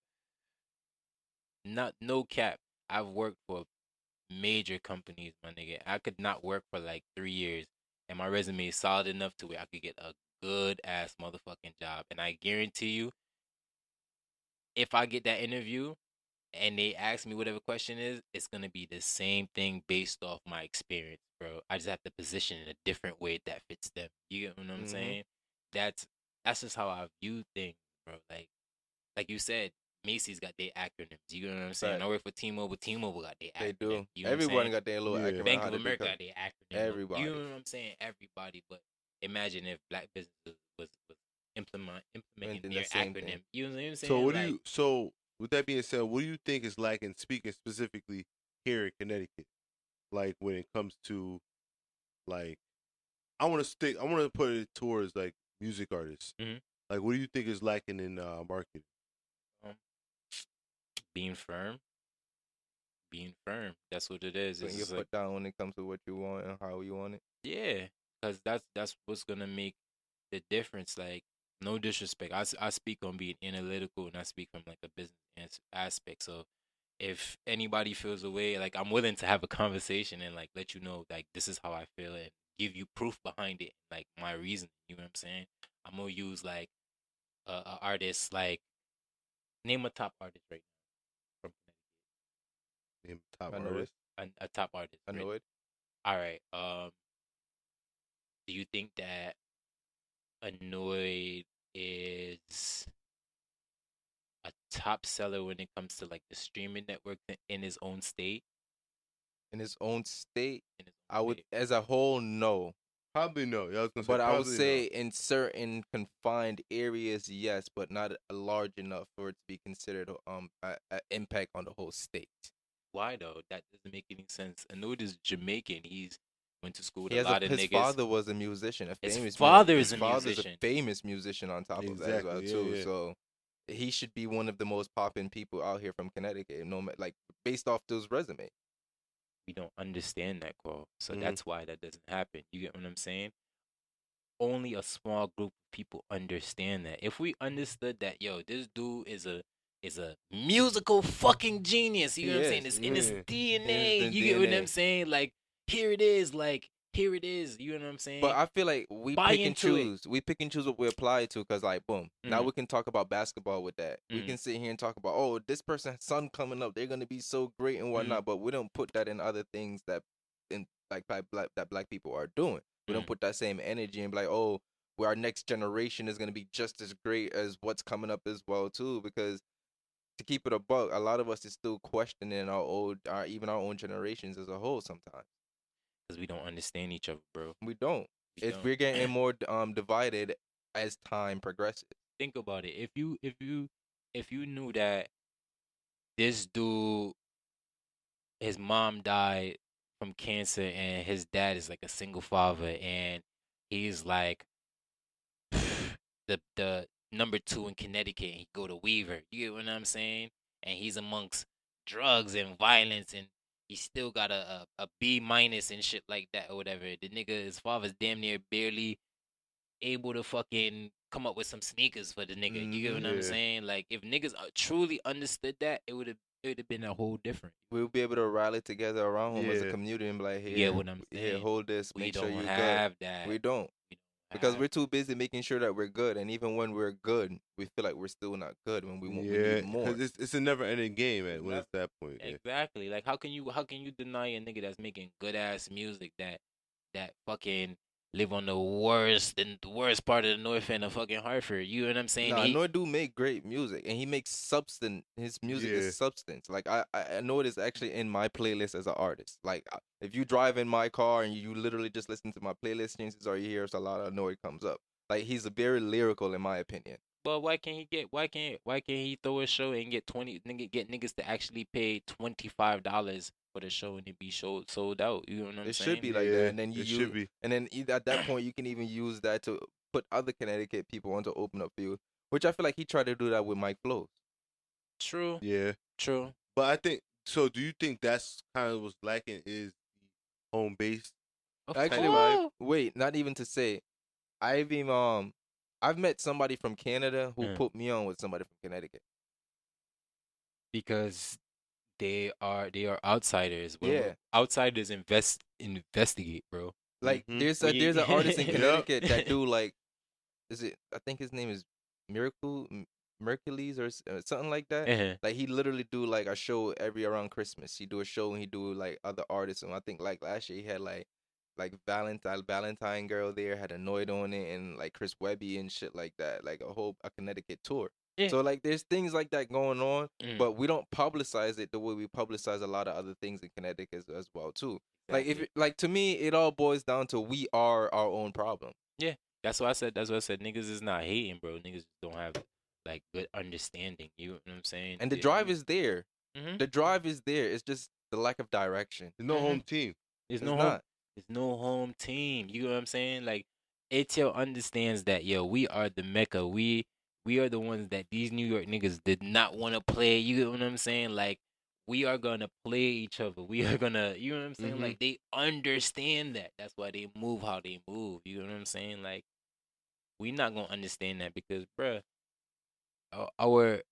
not no cap. I've worked for major companies, my nigga. I could not work for like 3 years, and my resume is solid enough to where I could get a good ass motherfucking job. And I guarantee you, if I get that interview and they ask me whatever question is, it's gonna be the same thing based off my experience, bro. I just have to position in a different way that fits them. You get what I'm saying? That's that's just how I view things, bro. Like you said, Macy's got their acronyms. You know what I'm saying? Right. I work for T-Mobile. T-Mobile got their They acronym. do. You know what I'm Everyone saying? got their little Yeah. acronym. Bank how of they do America cut. got their acronym. Everybody. You know what I'm saying? Everybody. But imagine if black businesses was implementing Implementing their the same acronym. thing. You know what I'm saying? So what do Like, you? So with that being said, what do you think is like in speaking specifically here in Connecticut? Like when it comes to like, I want to put it towards like music artists. Mhm. Like, what do you think is lacking in marketing? um, being firm. Being firm. That's what it is. Putting It's your just like, foot down when it comes to what you want and how you want it. yeah, because that's what's gonna make the difference. Like, no disrespect. I speak on being analytical, and I speak from like a business aspect. So if anybody feels a way, like, I'm willing to have a conversation and like let you know like this is how I feel and give you proof behind it, like my reason. You know what I'm saying? I'm gonna use like a artist, like, name a top artist right now from Name top I know it. artists. A top artist. I Right? know it. All right. Do you think that Annoyed is a top seller when it comes to like the streaming network in his own state? In his own state, In his I own would, state. as a whole, no. Probably no. Yeah, I was gonna say But I would probably say in certain confined areas, yes, but not large enough for it to be considered a impact on the whole state. Why though? That doesn't make any sense. Annoyed is Jamaican. He's went to school with He a has a lot of his niggas. father was a musician, a His famous father is his a father's musician. a famous musician on top of that as well Exactly, yeah, too. yeah. So he should be one of the most popping people out here from Connecticut. No, like based off those resumes. We don't understand that, Quo. So Mhm. that's why that doesn't happen. You get what I'm saying? Only a small group of people understand that. If we understood that, yo, this dude is a musical fucking genius. You know He what I'm saying? is. It's in his Yeah. DNA. Instant You get what I'm DNA. saying? Like, here it is. Like, here it is. You know what I'm saying? But I feel like we Buy pick and into it. choose. We pick and choose what we apply to because, like, boom, now Mhm. we can talk about basketball with that. We Mhm. can sit here and talk about, oh, this person's son coming up, they're gonna be so great and whatnot. But we don't put that in other things that, in like that black people are doing. We don't Mhm. put that same energy and be like, oh, our next generation is gonna be just as great as what's coming up as well too. Because to keep it a buck, a lot of us is still questioning even our own generations as a whole. Sometimes Because we don't understand each other, bro. we don't. We If don't. we're getting more divided as time progresses. Think about it. If you knew that this dude, his mom died from cancer and his dad is like a single father and he's like the number two in Connecticut and he go to Weaver. You get what I'm saying? And he's amongst drugs and violence and he still got a B minus and shit like that or whatever. The nigga, his father's damn near barely able to fucking come up with some sneakers for the nigga. You get what I'm Yeah. saying? Like, if niggas truly understood that, it would have been a whole different. We'll be able to rally together around him as a Yeah. community and be like, You here, get what I'm here, saying? hold this, We make sure don't you're good. have that. We don't. We don't Because have we're too busy making sure that we're good. And even when we're good, we feel like we're still not good when we Yeah, need more. because it's a never ending game when it's that point. Yeah. Exactly. Like, how can you deny a nigga that's making good ass music that fucking live on the worst part of the north end of fucking Hartford? You know what I'm saying? Nah, I know it do make great music, and he makes substance. His music Yeah. is substance. Like I know it is actually in my playlist as an artist. Like if you drive in my car and you literally just listen to my playlist, chances are you hear a lot of noise comes up. Like he's a very lyrical in my opinion. But why can't he throw a show and get get niggas to actually pay $25 for the show and it be sold out? You know what I'm It saying? should be like that, Yeah, and then it should be. and then at that point you can even use that to put other Connecticut people on to open up for you. Which I feel like he tried to do that with Mike Flows. True. Yeah. True. But I think so. Do you think that's kind of what's lacking is home base. Of Actually, course. wait, not even to say, I've met somebody from Canada who put me on with somebody from Connecticut. Because they are outsiders. Yeah. Outsiders investigate, bro. Like Mhm. there's an artist in Yep. Connecticut that do like, I think his name is Mercules or something like that. Uh-huh. Like he literally do like a show every around Christmas. He do a show and he do like other artists. And I think like last year he had like Valentine Girl there had Annoyed on it and like Chris Webby and shit like that. Like a Connecticut tour. Yeah. So like there's things like that going on, Mm. but we don't publicize it the way we publicize a lot of other things in Connecticut as well too. Like Exactly. like to me, it all boils down to we are our own problem. Yeah, that's what I said. That's what I said. Niggas is not hating, bro. Niggas just don't have like good understanding. You know what I'm saying? And the drive is there. Mm-hmm. The drive is there. It's just the lack of direction. There's no Mhm. home team. There's It's no home. not. There's no home team. You know what I'm saying? Like, ATL understands that, yo, we are the Mecca. We are the ones that these New York niggas did not want to play. You know what I'm saying? Like, we are gonna play each other. We are gonna, you know what I'm saying? Mhm. Like, they understand that. That's why they move how they move. You know what I'm saying? Like, we not gonna understand that because, bruh, our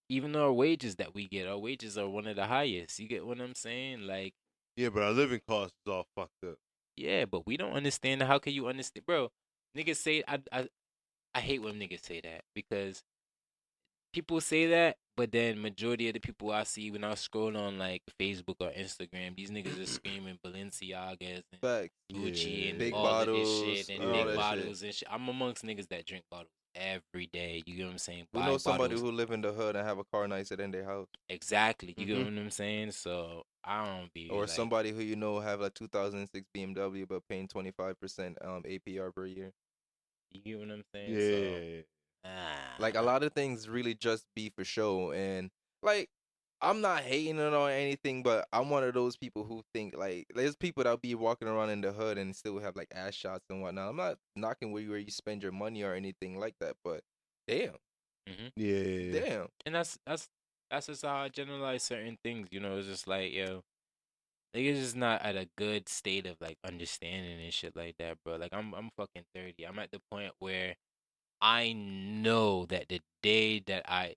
even our wages that we get, our wages are one of the highest. You get what I'm saying? Like, Yeah, but our living cost is all fucked up. yeah, but we don't understand. How can you understand, bro? Niggas say I hate when niggas say that because people say that, but then majority of the people I see when I scroll on like Facebook or Instagram, these niggas are screaming Balenciagas and Facts. Gucci Yeah. and Big all of this bottles shit and and all big that shit. bottles and shit. I'm amongst niggas that drink bottles every day. You get what I'm saying? We Buy know somebody bottles. who live in the hood and have a car nicer than their house, Exactly. You get Mhm. what I'm saying? So I don't be or like, somebody who you know have a 2006 BMW but paying 25% APR per year. you get what I'm saying? So Yeah. Like a lot of things really just be for show, and like I'm not hating it on anything, but I'm one of those people who think like there's people that'll be walking around in the hood and still have like ass shots and whatnot. I'm not knocking where you spend your money or anything like that, but damn, Yeah. damn. and that's just how I generalize certain things. You know, it's just like, yo, niggas just not at a good state of like understanding and shit like that, bro. Like I'm fucking 30. I'm at the point where I know that the day that I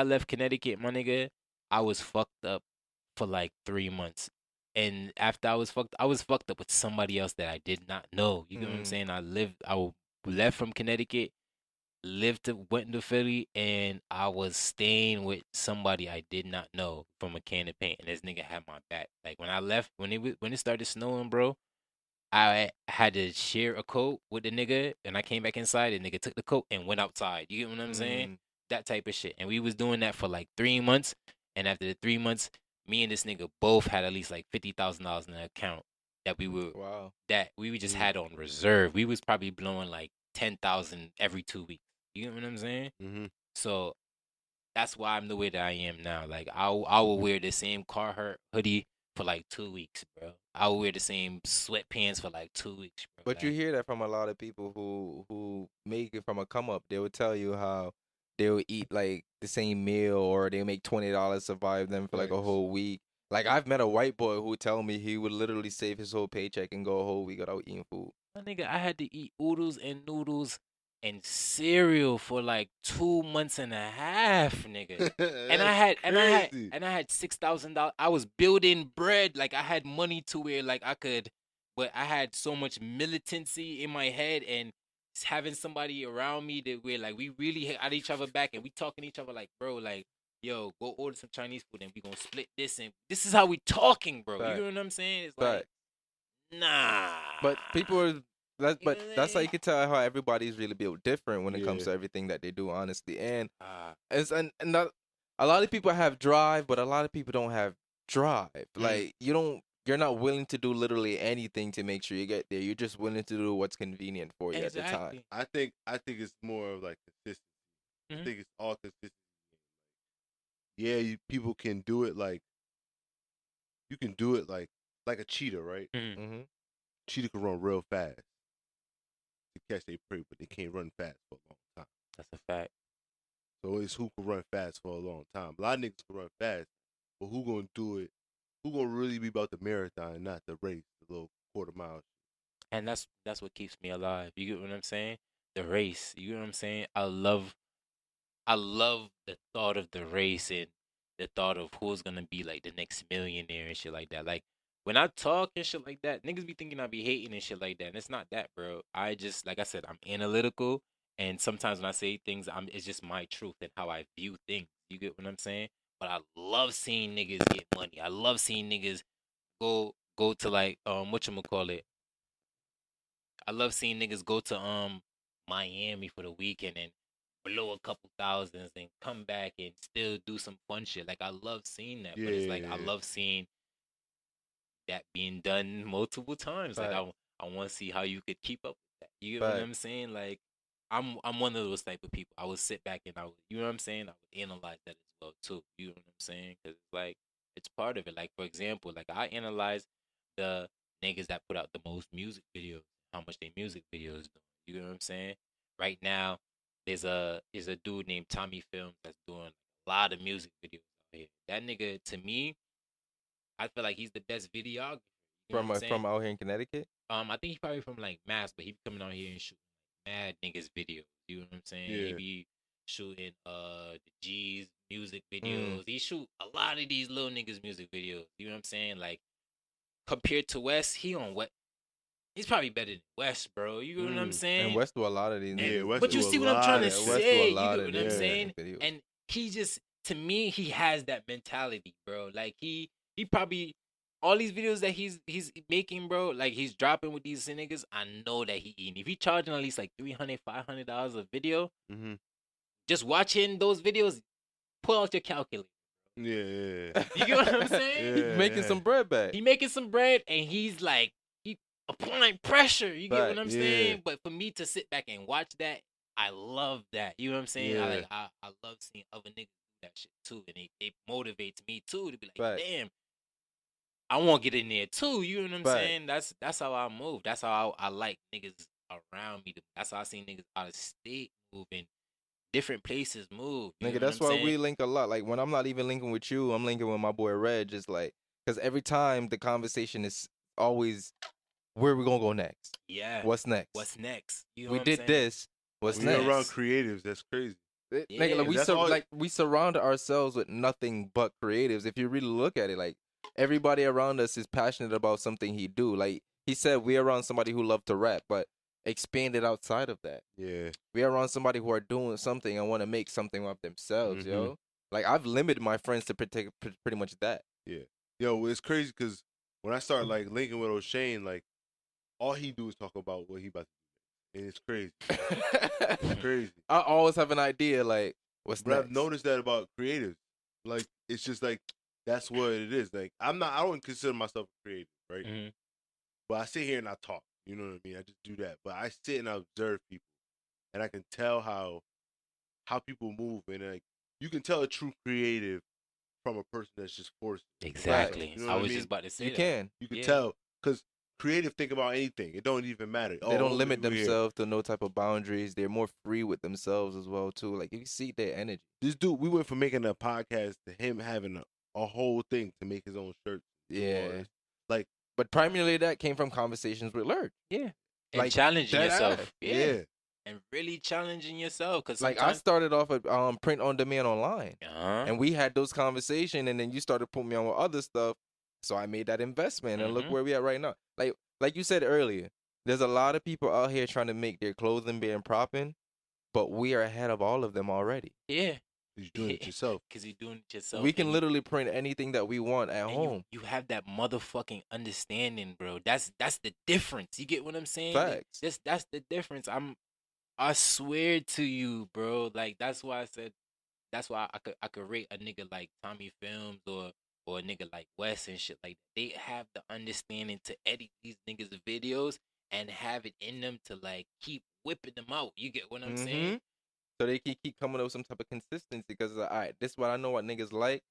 left Connecticut, my nigga, I was fucked up for like 3 months. And after I was fucked up with somebody else that I did not know. You get what I'm saying? Left from Connecticut, went to Philly, and I was staying with somebody I did not know from a can of paint. And this nigga had my back. Like when I left, when it started snowing, bro, I had to share a coat with the nigga, and I came back inside. The nigga took the coat and went outside. You get what I'm saying? Mm. That type of shit. And we was doing that for like 3 months. And after the 3 months, me and this nigga both had at least like $50,000 in the account Wow. that we just Mhm. had on reserve. We was probably blowing like 10,000 every 2 weeks. You get what I'm saying? Mhm. So that's why I'm the way that I am now. Like I will wear the same Carhartt hoodie for like 2 weeks, bro. I will wear the same sweatpants for like 2 weeks, bro. But you Like, hear that from a lot of people who make it from a come up. They will tell you how they will eat like the same meal or they make $20 survive them for like a Thanks. whole week. Like I've met a white boy who would tell me he would literally save his whole paycheck and go a whole week without eating food. my nigga, I had to eat oodles and noodles and cereal for like 2 months and a half, nigga. And I That's had crazy. and I had $6,000. I was building bread. Like I had money to where like I could, but I had so much militancy in my head and having somebody around me that where like we really had each other back and we talking to each other like, bro, like, yo, go order some Chinese food and we gonna split this, and this is how we talking, bro. You Fact. know what I'm saying? It's Fact. like, nah. But people are but You know what I that's how you mean? can tell how everybody's really built different when it comes Yeah. to everything that they do, honestly. And Ah, and that, a lot of people have drive, but a lot of people don't have drive. Mm. Like you're not willing to do literally anything to make sure you get there. You're just willing to do what's convenient for you at the time. exactly. I think it's more of like consistency. I Mhm. think it's all consistency. Yeah, people can do it like you can do it like a cheetah, right? Mhm. Mm-hmm. Cheetah can run real fast to catch their prey, but they can't run fast for a long time. That's a fact. So it's who can run fast for a long time. A lot of niggas can run fast, but who gonna do it? Who gonna really be about the marathon, not the race, the little quarter mile? And that's what keeps me alive. You get what I'm saying? The race. You get what I'm saying? I love the thought of the race and the thought of who's gonna be like the next millionaire and shit like that. Like when I talk and shit like that, niggas be thinking I be hating and shit like that. And it's not that, bro. I just like I said, I'm analytical, and sometimes when I say things, it's just my truth and how I view things. You get what I'm saying? But I love seeing niggas get money. I love seeing niggas go to like whatchamacallit. I love seeing niggas go to Miami for the weekend and blow a couple thousands and come back and still do some fun shit. Like I love seeing that, but it's like I Yeah. love seeing that being done multiple times. Like Facts. I want to see how you could keep up with that. You get what I'm Facts. saying? Like I'm one of those type of people. I would sit back and I would, you know what I'm saying? I would analyze that as well too. You know what I'm saying? Because like it's part of it. Like for example, like I analyze the niggas that put out the most music videos, how much they music videos do. You know what I'm saying? Right now, there's a dude named Tommy Films that's doing a lot of music videos out here. That nigga to me, I feel like he's the best videographer. You know what I'm saying? From out here in Connecticut. I think he probably from like Mass, but he be coming out here and shooting mad niggas videos. You know what I'm saying? He Yeah. be shooting the G's music Mm. videos. He shoot a lot of these little niggas music videos. You know what I'm saying? Like compared to West, he on what? He's probably better than West, bro. You know what I'm saying? And West do a lot of these Yeah, niggas. West But do you a see what I'm trying lot to of West do say? a You lot get of what I'm these saying? videos. And he just, to me, he has that mentality, bro. Like he probably all these videos that he's making, bro. Like he's dropping with these niggas. I know that he eating. If he charging at least like $300-$500 a video, Mm-hmm. just watching those videos, pull out your calculator. Yeah. You get what I'm saying? He's making some bread back. He making some bread and he's like he applying pressure. You get what Fact. I'm Yeah. saying? But for me to sit back and watch that, I love that. You know what I'm saying? Yeah. I love seeing other niggas do that shit too, and it motivates me too to be like, Fact. damn, I want to get in there too. You know what I'm Fact. saying? That's how I move. That's how I like niggas around me. That's how I see niggas out of state moving, different places move. You Nigga, know that's what I'm why saying? we link a lot. Like when I'm not even linking with you, I'm linking with my boy Reg. Just like, because every time the conversation is always, where we gonna go next? Yeah. What's next? What's next? You know We what I'm did saying? this. What's When you're next? around creatives, that's crazy. Nigga, Yeah. like That's all- we surround ourselves with nothing but creatives. If you really look at it, like everybody around us is passionate about something he do. Like he said, we're around somebody who love to rap, but expand it outside of that. Yeah. We're around somebody who are doing something and want to make something of themselves, yo. Like I've limited my friends to pretty much that. Yeah. Yo, it's crazy because when I start like linking with O'Shane, like all he do is talk about what he about to do. And it's crazy. It's crazy. I always have an idea, like what's But I've next. noticed that about creatives. Like it's just like that's what it is. Like I don't consider myself a creative, right? Mhm. But I sit here and I talk. You know what I mean? I just do that. But I sit and I observe people, and I can tell how people move, and like you can tell a true creative from a person that's just forced. Exactly. You know I what I was mean? just about to say You that. can. You can Yeah. tell because creative think about anything. It don't even matter. They don't what limit we do here? themselves to no type of boundaries. They're more free with themselves as well too. Like you can see their energy. This dude, we went from making a podcast to him having a whole thing to make his own shirts. do all Yeah. this. Like But primarily that came from conversations with Lurch. Yeah. And Like, challenging dead yourself. ass. yeah. And really challenging yourself. Because Like I sometimes. started off at print on demand online, Uh-huh. and we had those conversations, and then you started putting me on with other stuff. So I made that investment, and look Mhm. where we at right now. Like you said earlier, there's a lot of people out here trying to make their clothing being propping, but we are ahead of all of them already. Yeah. You're doing it yourself. Because you're doing it yourself. We can and literally print anything that we want at and home. you have that motherfucking understanding, bro. That's the difference. You get what I'm saying? Facts. That's the difference. I swear to you, bro. Like that's why I said that's why I could rate a nigga like Tommy Films or a nigga like Wes and shit like that. They have the understanding to edit these niggas' videos and have it in them to like keep whipping them out. You get what I'm saying? So they can keep coming up with some type of consistency because all right, this is what I know what niggas like.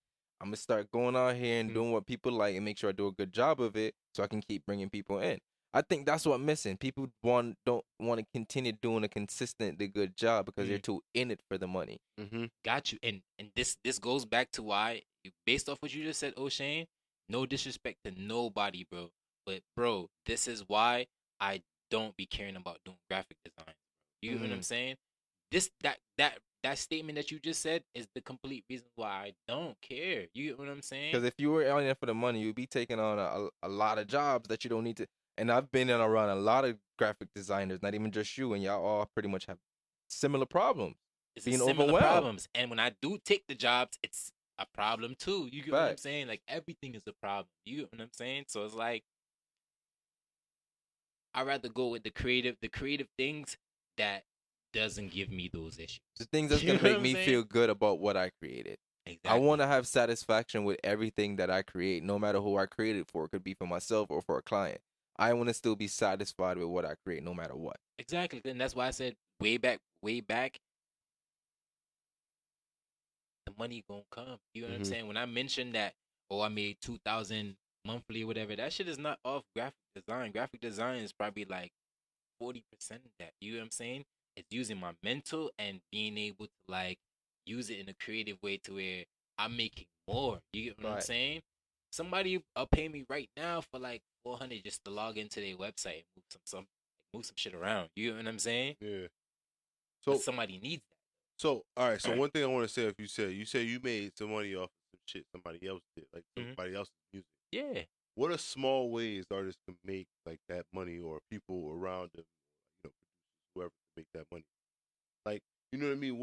I'm gonna start going out here and doing what people like and make sure I do a good job of it so I can keep bringing people in. I think that's what missing. People don't want to continue doing a consistently good job because they're too in it for the money. Mm-hmm. Got you. And this goes back to why, based off what you just said, O'Shane, no disrespect to nobody, bro. But bro, this is why I don't be caring about doing graphic design. You know what I'm saying? That statement that you just said is the complete reason why I don't care. You get what I'm saying? Because if you were on there for the money, you'd be taking on a lot of jobs that you don't need to. And I've been in around a lot of graphic designers, not even just you, and y'all all pretty much have similar problems. It's being similar overwhelmed. problems. And when I do take the jobs, it's a problem too. You get what I'm Facts. saying? Like everything is a problem. You get what I'm saying? So it's like I'd rather go with the creative things that doesn't give me those issues. The things that's You gonna know what make I'm me saying? feel good about what I created. Exactly. I want to have satisfaction with everything that I create, no matter who I create it for. It could be for myself or for a client. I want to still be satisfied with what I create, no matter what. Exactly. And that's why I said way back, the money gonna come. You know what I'm saying? When I mentioned that, oh, I made 2,000 monthly or whatever, that shit is not off graphic design. Graphic design is probably like 40% of that. You know what I'm saying? It's using my mental and being able to like use it in a creative way to where I'm making more. You get what I'm Right. saying? Somebody pay me right now for like 400 just to log into their website and move some shit around. You get what I'm saying? Yeah. But So somebody needs that. So, all right. So one thing I want to say, if you say you made some money off of some shit somebody else did, like somebody else's music. Yeah. What are small ways artists can make like that money, or people around them, producers, whoever, to make that money? Like, you know what I mean?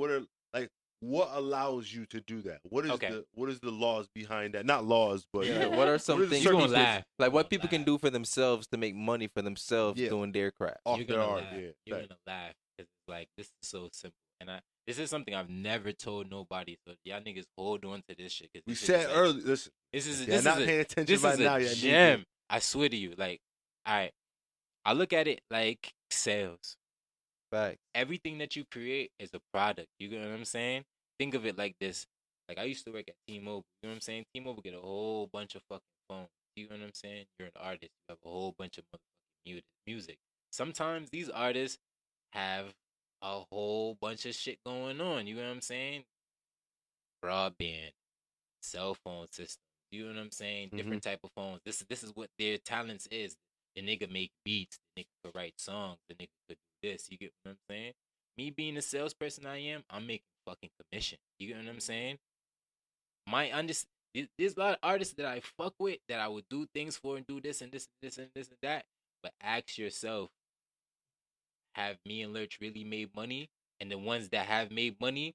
What allows you to do that? What is the laws behind that? Not laws, but Yeah, what are some what things You gonna people, laugh. like You what gonna people can laugh. do for themselves to make money for themselves Yeah. doing their craft? off You're their gonna art? laugh. Yeah, You're facts. gonna laugh because like this is so simple, and this is something I've never told nobody. So y'all niggas hold on to this shit. Cause We this said is like, earlier. Listen, this is if this you're is not a paying attention this right is now, a you need gem. to. I swear to you. Like, all right, I look at it like sales. Facts. Everything that you create is a product. You get what I'm saying? Think of it like this. Like I used to work at T-Mobile. You know what I'm saying? T-Mobile get a whole bunch of fucking phones. You know what I'm saying? You're an artist. You have a whole bunch of motherfucking music. Sometimes these artists have a whole bunch of shit going on. You know what I'm saying? Broadband, cell phone system. You know what I'm saying? Different type of phones. This is what their talents is. The nigga make beats. The nigga could write songs. The nigga could do this. You get what I'm saying? Me being the salesperson I am, I'm making fucking commission. You get what I'm saying? There's a lot of artists that I fuck with that I would do things for and do this and this and this and this and that. But ask yourself, have me and Lurch really made money? And the ones that have made money,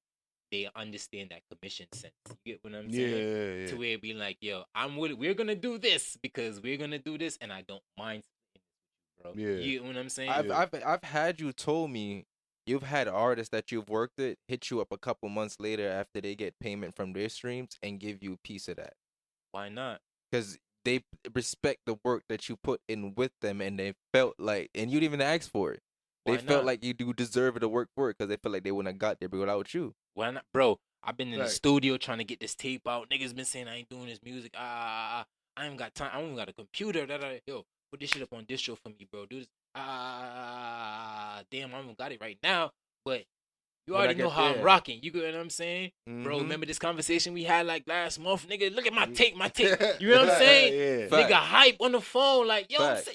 they understand that commission sense. You get what I'm saying? Yeah. To where it be like, yo, we're gonna do this because we're gonna do this, and I don't mind bro. Yeah. You get what I'm saying? I've had you told me you've had artists that you've worked with hit you up a couple months later after they get payment from their streams and give you a piece of that Why not? because they respect the work that you put in with them and they felt like, and you didn't even ask for it. They Why felt not? like you do deserve to work for it because they felt like they wouldn't have got there without you. Why not, bro? I've been in the Right. studio trying to get this tape out. Niggas been saying I ain't doing this music. I ain't got time. I don't even got a computer. Yo, put this shit up on distro for me, bro. Do this. Damn, I don't got it right now. But you When I already know get how I'm there. rocking. You get what I'm saying? Bro, Mhm. remember this conversation we had like last month? Nigga, look at my tape, You know what I'm saying? Yeah. Fact. Nigga hype on the phone. Like, yo, Fact.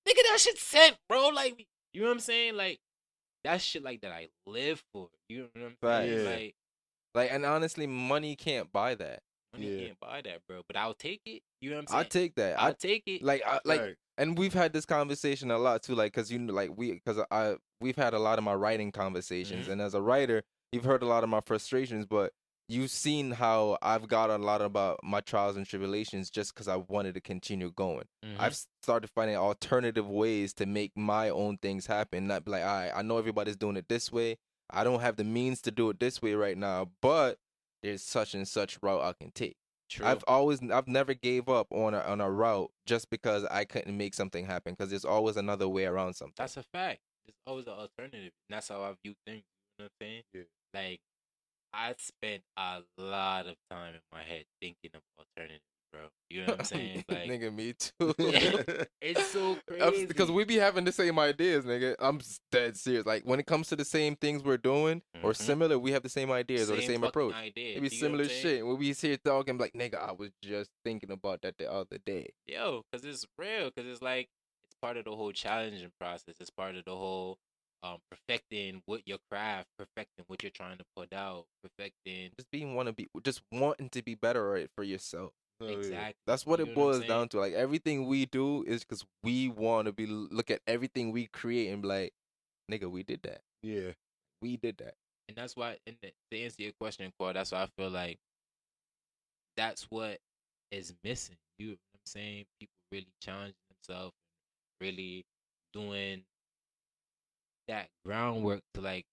nigga, that shit sent, bro. Like, you know what I'm saying? Like, that shit like that I live for. You know what I'm saying? Yeah. Like, And honestly, money can't buy that. money Yeah. can't buy that, bro. But I'll take it. You know what I'm saying? I take that. I'll take it. Right. And we've had this conversation a lot too, like, cause we've had a lot of my writing conversations, and as a writer, you've heard a lot of my frustrations, but you've seen how I've got a lot about my trials and tribulations just because I wanted to continue going. I've started finding alternative ways to make my own things happen. Not be like, all right, I know everybody's doing it this way. I don't have the means to do it this way right now, but there's such and such route I can take. True. I've never gave up on a route just because I couldn't make something happen, because there's always another way around something. That's a fact. There's always an alternative. And that's how I view things. You know what I'm saying? Yeah. Like, I spent a lot of time in my head thinking of alternatives, bro. You know what I'm saying? Like, Nigga, me too. it's so crazy. Because we be having the same ideas, nigga. I'm dead serious. Like when it comes to the same things we're doing or similar, we have the same ideas or the same fucking approach. idea. It be You get what I'm similar saying? shit. When we sit here talking, like, nigga, I was just thinking about that the other day. Yo, because it's real. Because it's like, it's part of the whole challenging process. It's part of the whole perfecting what your craft, perfecting what you're trying to put out, perfecting. Just wanting to be better at it for yourself. Oh, Exactly. yeah. That's what You it know what I'm boils saying? down to. Like everything we do is because we want to look at everything we create and be like, nigga, we did that. Yeah. We did that. And that's why, to answer your question, Cor, that's why I feel like that's what is missing. You know what I'm saying? People really challenging themselves, really doing that groundwork to like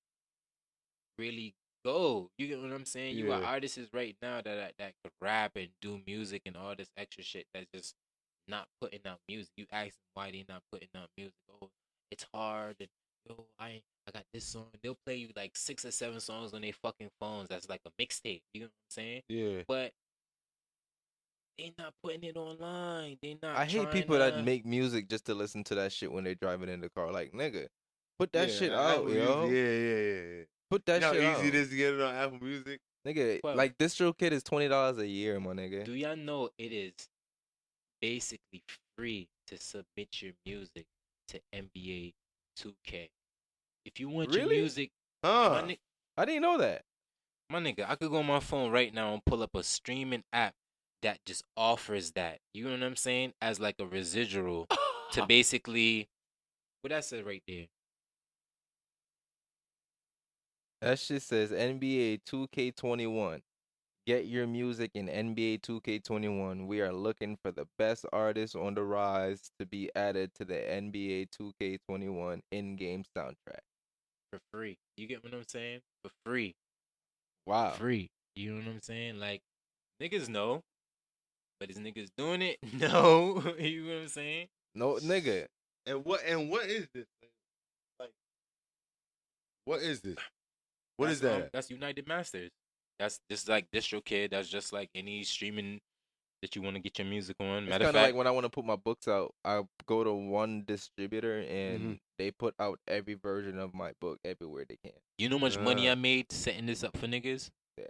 really go. You get what I'm saying? You got Yeah. artists right now that could rap and do music and all this extra shit that's just not putting out music. You ask them why they not putting out music. Oh, it's hard and yo, I got this song. They'll play you like 6 or 7 songs on their fucking phones. That's like a mixtape. You know what I'm saying? Yeah. But they not putting it online. They not. I hate trying people that to- make music just to listen to that shit when they're driving in the car. Like, nigga, put that Yeah, shit Apple out, yo. Music. Yeah. Put You that know how shit easy out. it is to get it on Apple Music? Nigga, Well, like Distro Kid is $20 a year, my nigga. do y'all know it is basically free to submit your music to NBA 2K? If you want your Really? music, Huh. I didn't know that. my nigga, I could go on my phone right now and pull up a streaming app that just offers that. You know what I'm saying? As like a residual to basically, what that said right there. That shit says NBA 2K21. Get your music in NBA 2K21. We are looking for the best artists on the rise to be added to the NBA 2K21 in-game soundtrack. For free. You get what I'm saying? For free. Wow. Free. You know what I'm saying? Like, niggas know, but is niggas doing it? No. You know what I'm saying? No, nigga. And what is this? Like, what is this? What is that? That's United Masters. That's just like DistroKid. That's just like any streaming that you want to get your music on. It's Matter of kind of like fact, when I want to put my books out, I go to one distributor and they put out every version of my book everywhere they can. you know how much money I made setting this up for niggas? Yeah.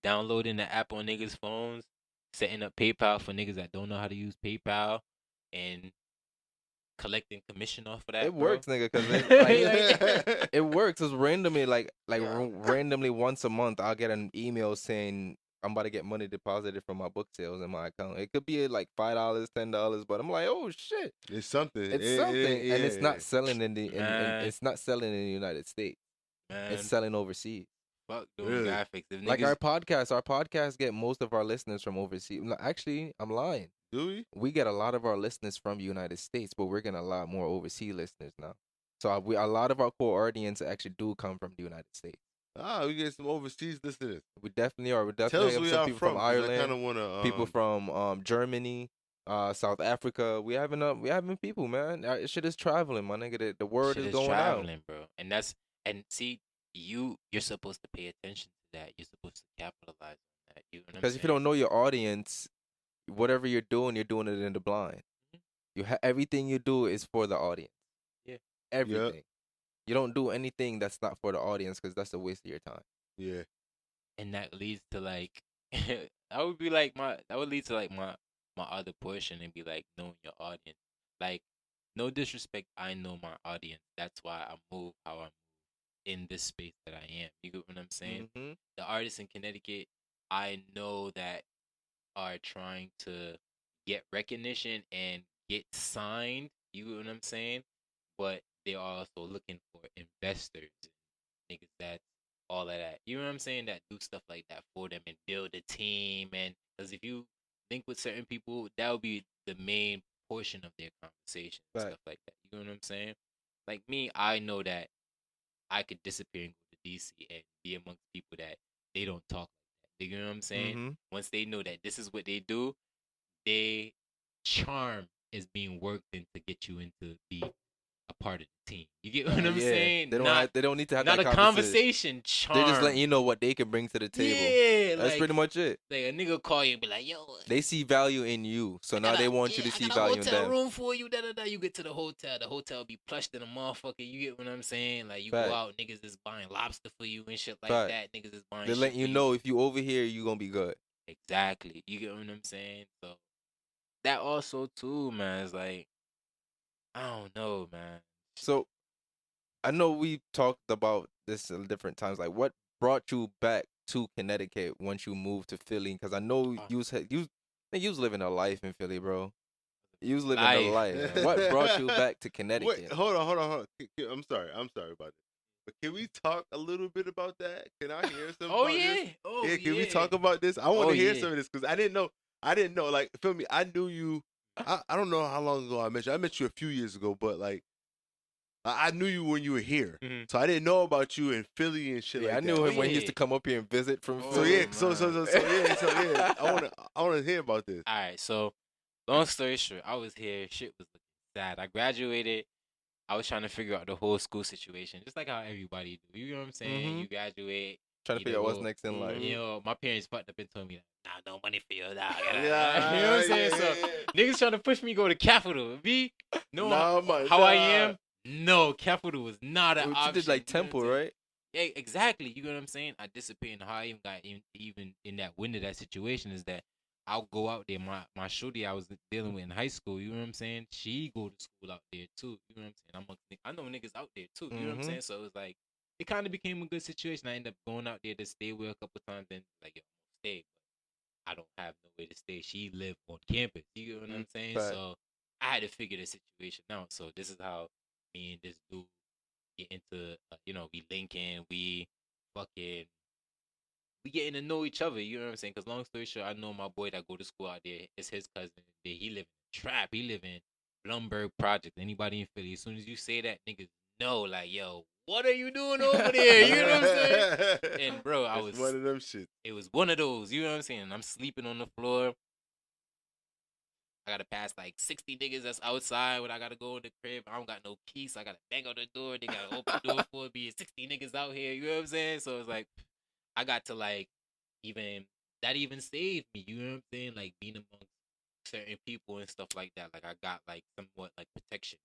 Downloading the app on niggas' phones, setting up PayPal for niggas that don't know how to use PayPal, and collecting commission off of that. It bro. works, nigga, because Like- it works. It's randomly, randomly once a month, I'll get an email saying I'm about to get money deposited from my book sales in my account. It could be like $5, $10, but I'm like, oh shit, It's something. it's something, and it's not selling Man. it's not selling in the United States. Man, It's selling overseas. fuck doing Really? graphics. If Like niggas, our podcast get most of our listeners from overseas. Actually, I'm lying. Do we? We get a lot of our listeners from the United States, but we're getting a lot more overseas listeners now. So a lot of our core audience actually do come from the United States. We get some overseas listeners. We definitely are. We Tell definitely us have where some y'all people from. from 'Cause I Ireland, kind of want to. people from Germany, South Africa. We having people, man. Shit is traveling, my nigga. The word shit is is going out. traveling, bro. And see, you're supposed to pay attention to that. You're supposed to capitalize on that. You know what I'm Because if you don't know your audience, whatever you're doing it in the blind. Everything you do is for the audience. Yeah. Everything. You don't do anything that's not for the audience because that's a waste of your time. Yeah. And that leads to like, that would be like that would lead to like my other portion and be like knowing your audience. Like, no disrespect, I know my audience. That's why I move how I move in this space that I am. You get what I'm saying? Mm-hmm. The artists in Connecticut, I know that are trying to get recognition and get signed. You know what I'm saying? But they are also looking for investors, niggas that all of that. You know what I'm saying? That do stuff like that for them and build a team. And because if you link with certain people, that would be the main portion of their conversation, and Right. stuff like that. You know what I'm saying? Like me, I know that I could disappear and go to DC and be amongst people that they don't talk like that. You know what I'm saying? Mm-hmm. Once they know that this is what they do, they charm is being worked in to get you into the a part of the team. You get what I'm saying? They don't need to have not that a conversation. Charm. They're just letting you know what they can bring to the table. Yeah, that's pretty much it. Like a nigga call you and be like, yo. They see value in you, so now they want you to see value in them. I got a hotel room for you. You get to the hotel be plushed in a motherfucker. You get what I'm saying? Like you go out, niggas is buying lobster for you and shit like that. Niggas is buying. They're letting you know if you over here, you gonna be good. Exactly. You get what I'm saying? So that also too, man, is like, I don't know, man. So I know we talked about this at different times. Like, what brought you back to Connecticut once you moved to Philly? Because I know you was living a life in Philly, bro. You was living a life. What brought you back to Connecticut? Wait, hold on. I'm sorry about this. But can we talk a little bit about that? Can I hear some? Can we talk about this? I want to hear some of this because I didn't know. Like, feel me? I knew you. I don't know how long ago I met you. I met you a few years ago, but like, I knew you when you were here, so I didn't know about you in Philly and shit like that. I knew him when he used to come up here and visit from Philly. So yeah. I want to hear about this. All right, so long story short, I was here. Shit was sad. I graduated. I was trying to figure out the whole school situation, just like how everybody do. You know what I'm saying? You graduate. Trying to figure out what's next in life. You know, my parents fucked up and told me, nah, no money for you. Nah, you know what I'm saying? So niggas trying to push me to go to Capital. How I am? No, Capital was not an option. You did like Temple, right? Yeah, exactly. You know what I'm saying? I disappeared, and how I even got even in that window, that situation is that I'll go out there. My shorty I was dealing with in high school, you know what I'm saying? She go to school out there too. You know what I'm saying? I know niggas out there too. You know what I'm saying? So it was like, it kind of became a good situation. I ended up going out there to stay with a couple times, and like, yo, stay. But I don't have no way to stay. She lived on campus. You know what I'm saying? Right. So I had to figure the situation out. So this is how me and this dude get into, we linking, we getting to know each other. You know what I'm saying? Because long story short, I know my boy that go to school out there is his cousin. He live in Trap. He live in Blumberg Project. Anybody in Philly, as soon as you say that, niggas know, like, yo, what are you doing over there? You know what I'm saying? And bro, I was one of them shit. It was one of those. You know what I'm saying? And I'm sleeping on the floor. I gotta pass like 60 niggas that's outside when I gotta go in the crib. I don't got no keys. So I gotta bang on the door. They gotta open the door for me. 60 niggas out here. You know what I'm saying? So it's like, I got to like, even saved me. You know what I'm saying? Like being amongst certain people and stuff like that. Like I got like somewhat like protection.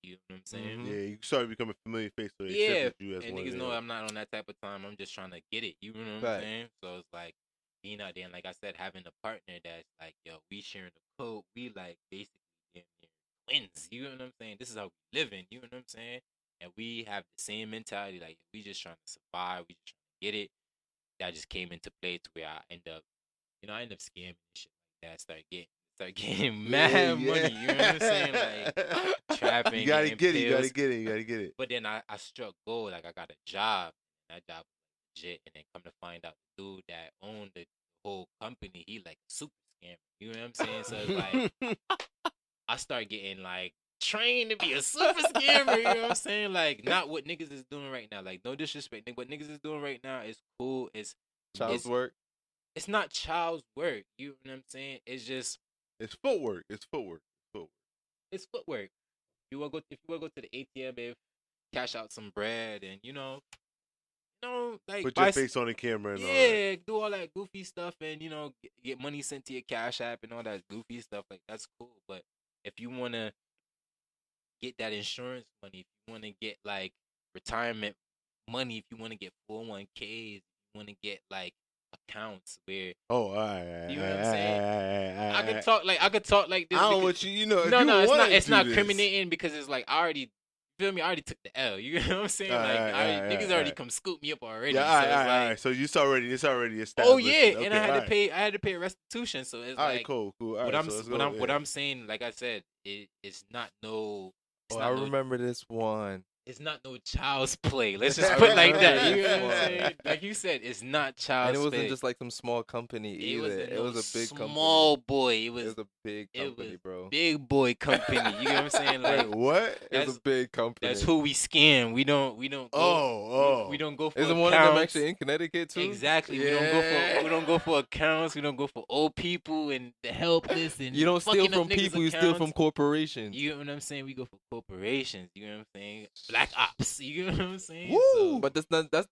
You know what I'm saying? Yeah, you started becoming a familiar face. So yeah, you as and niggas know I'm not on that type of time. I'm just trying to get it. You know what I'm saying? So it's like being out there, and like I said, having a partner that's like, yo, we sharing the code. We like basically damn near twins. You know what I'm saying? This is how we living. You know what I'm saying? And we have the same mentality. Like we just trying to survive. We just trying to get it. That just came into play to where I end up scamming and shit like that. Start getting mad money. You know what I'm saying? Like trapping. You gotta get it. But then I struck gold. Like I got a job. And that job was legit. And then come to find out, the dude that owned the whole company, he like a super scammer. You know what I'm saying? So it's like I start getting like trained to be a super scammer. You know what I'm saying? Like not what niggas is doing right now. Like no disrespect. What niggas is doing right now is cool. It's child's work. It's not child's work. You know what I'm saying? It's just it's footwork. It's footwork. If you wanna go to the ATM, if cash out some bread, and like put your face on the camera and all that. do all that goofy stuff, and get money sent to your Cash App and all that goofy stuff. Like that's cool. But if you wanna get that insurance money, if you wanna get like retirement money, if you wanna get 401ks, if you wanna get like accounts where all right, you know what I'm saying? I could talk like this. I don't want you. No, it's not criminating because it's like I already took the L. You know what I'm saying? Niggas already come scoop me up already. Yeah, so all right. So it's already established. Oh yeah, okay, and I had to pay a restitution. So it's all right, cool. All right, what I'm saying, like I said, it's not no. I remember this one. it's not no child's play. Let's just put it like that. You know what I'm saying? Like you said, it's not And child's it play. wasn't just like some small company It either. wasn't It no was a big small company. boy. It It was was a big company, was bro. big boy company. You know what I'm saying? Like Wait, what? It was a that's big company. that's who we scam. We don't go. Oh. We don't go for Isn't accounts. one of them actually in Connecticut too? Exactly. We don't go for accounts. We don't go for old people and the helpless and You don't steal fucking up from niggas' people. You steal from accounts. corporations. You know what I'm saying? We go for corporations. You know what I'm saying? Black ops. You know what I'm saying? Woo! So, But that's.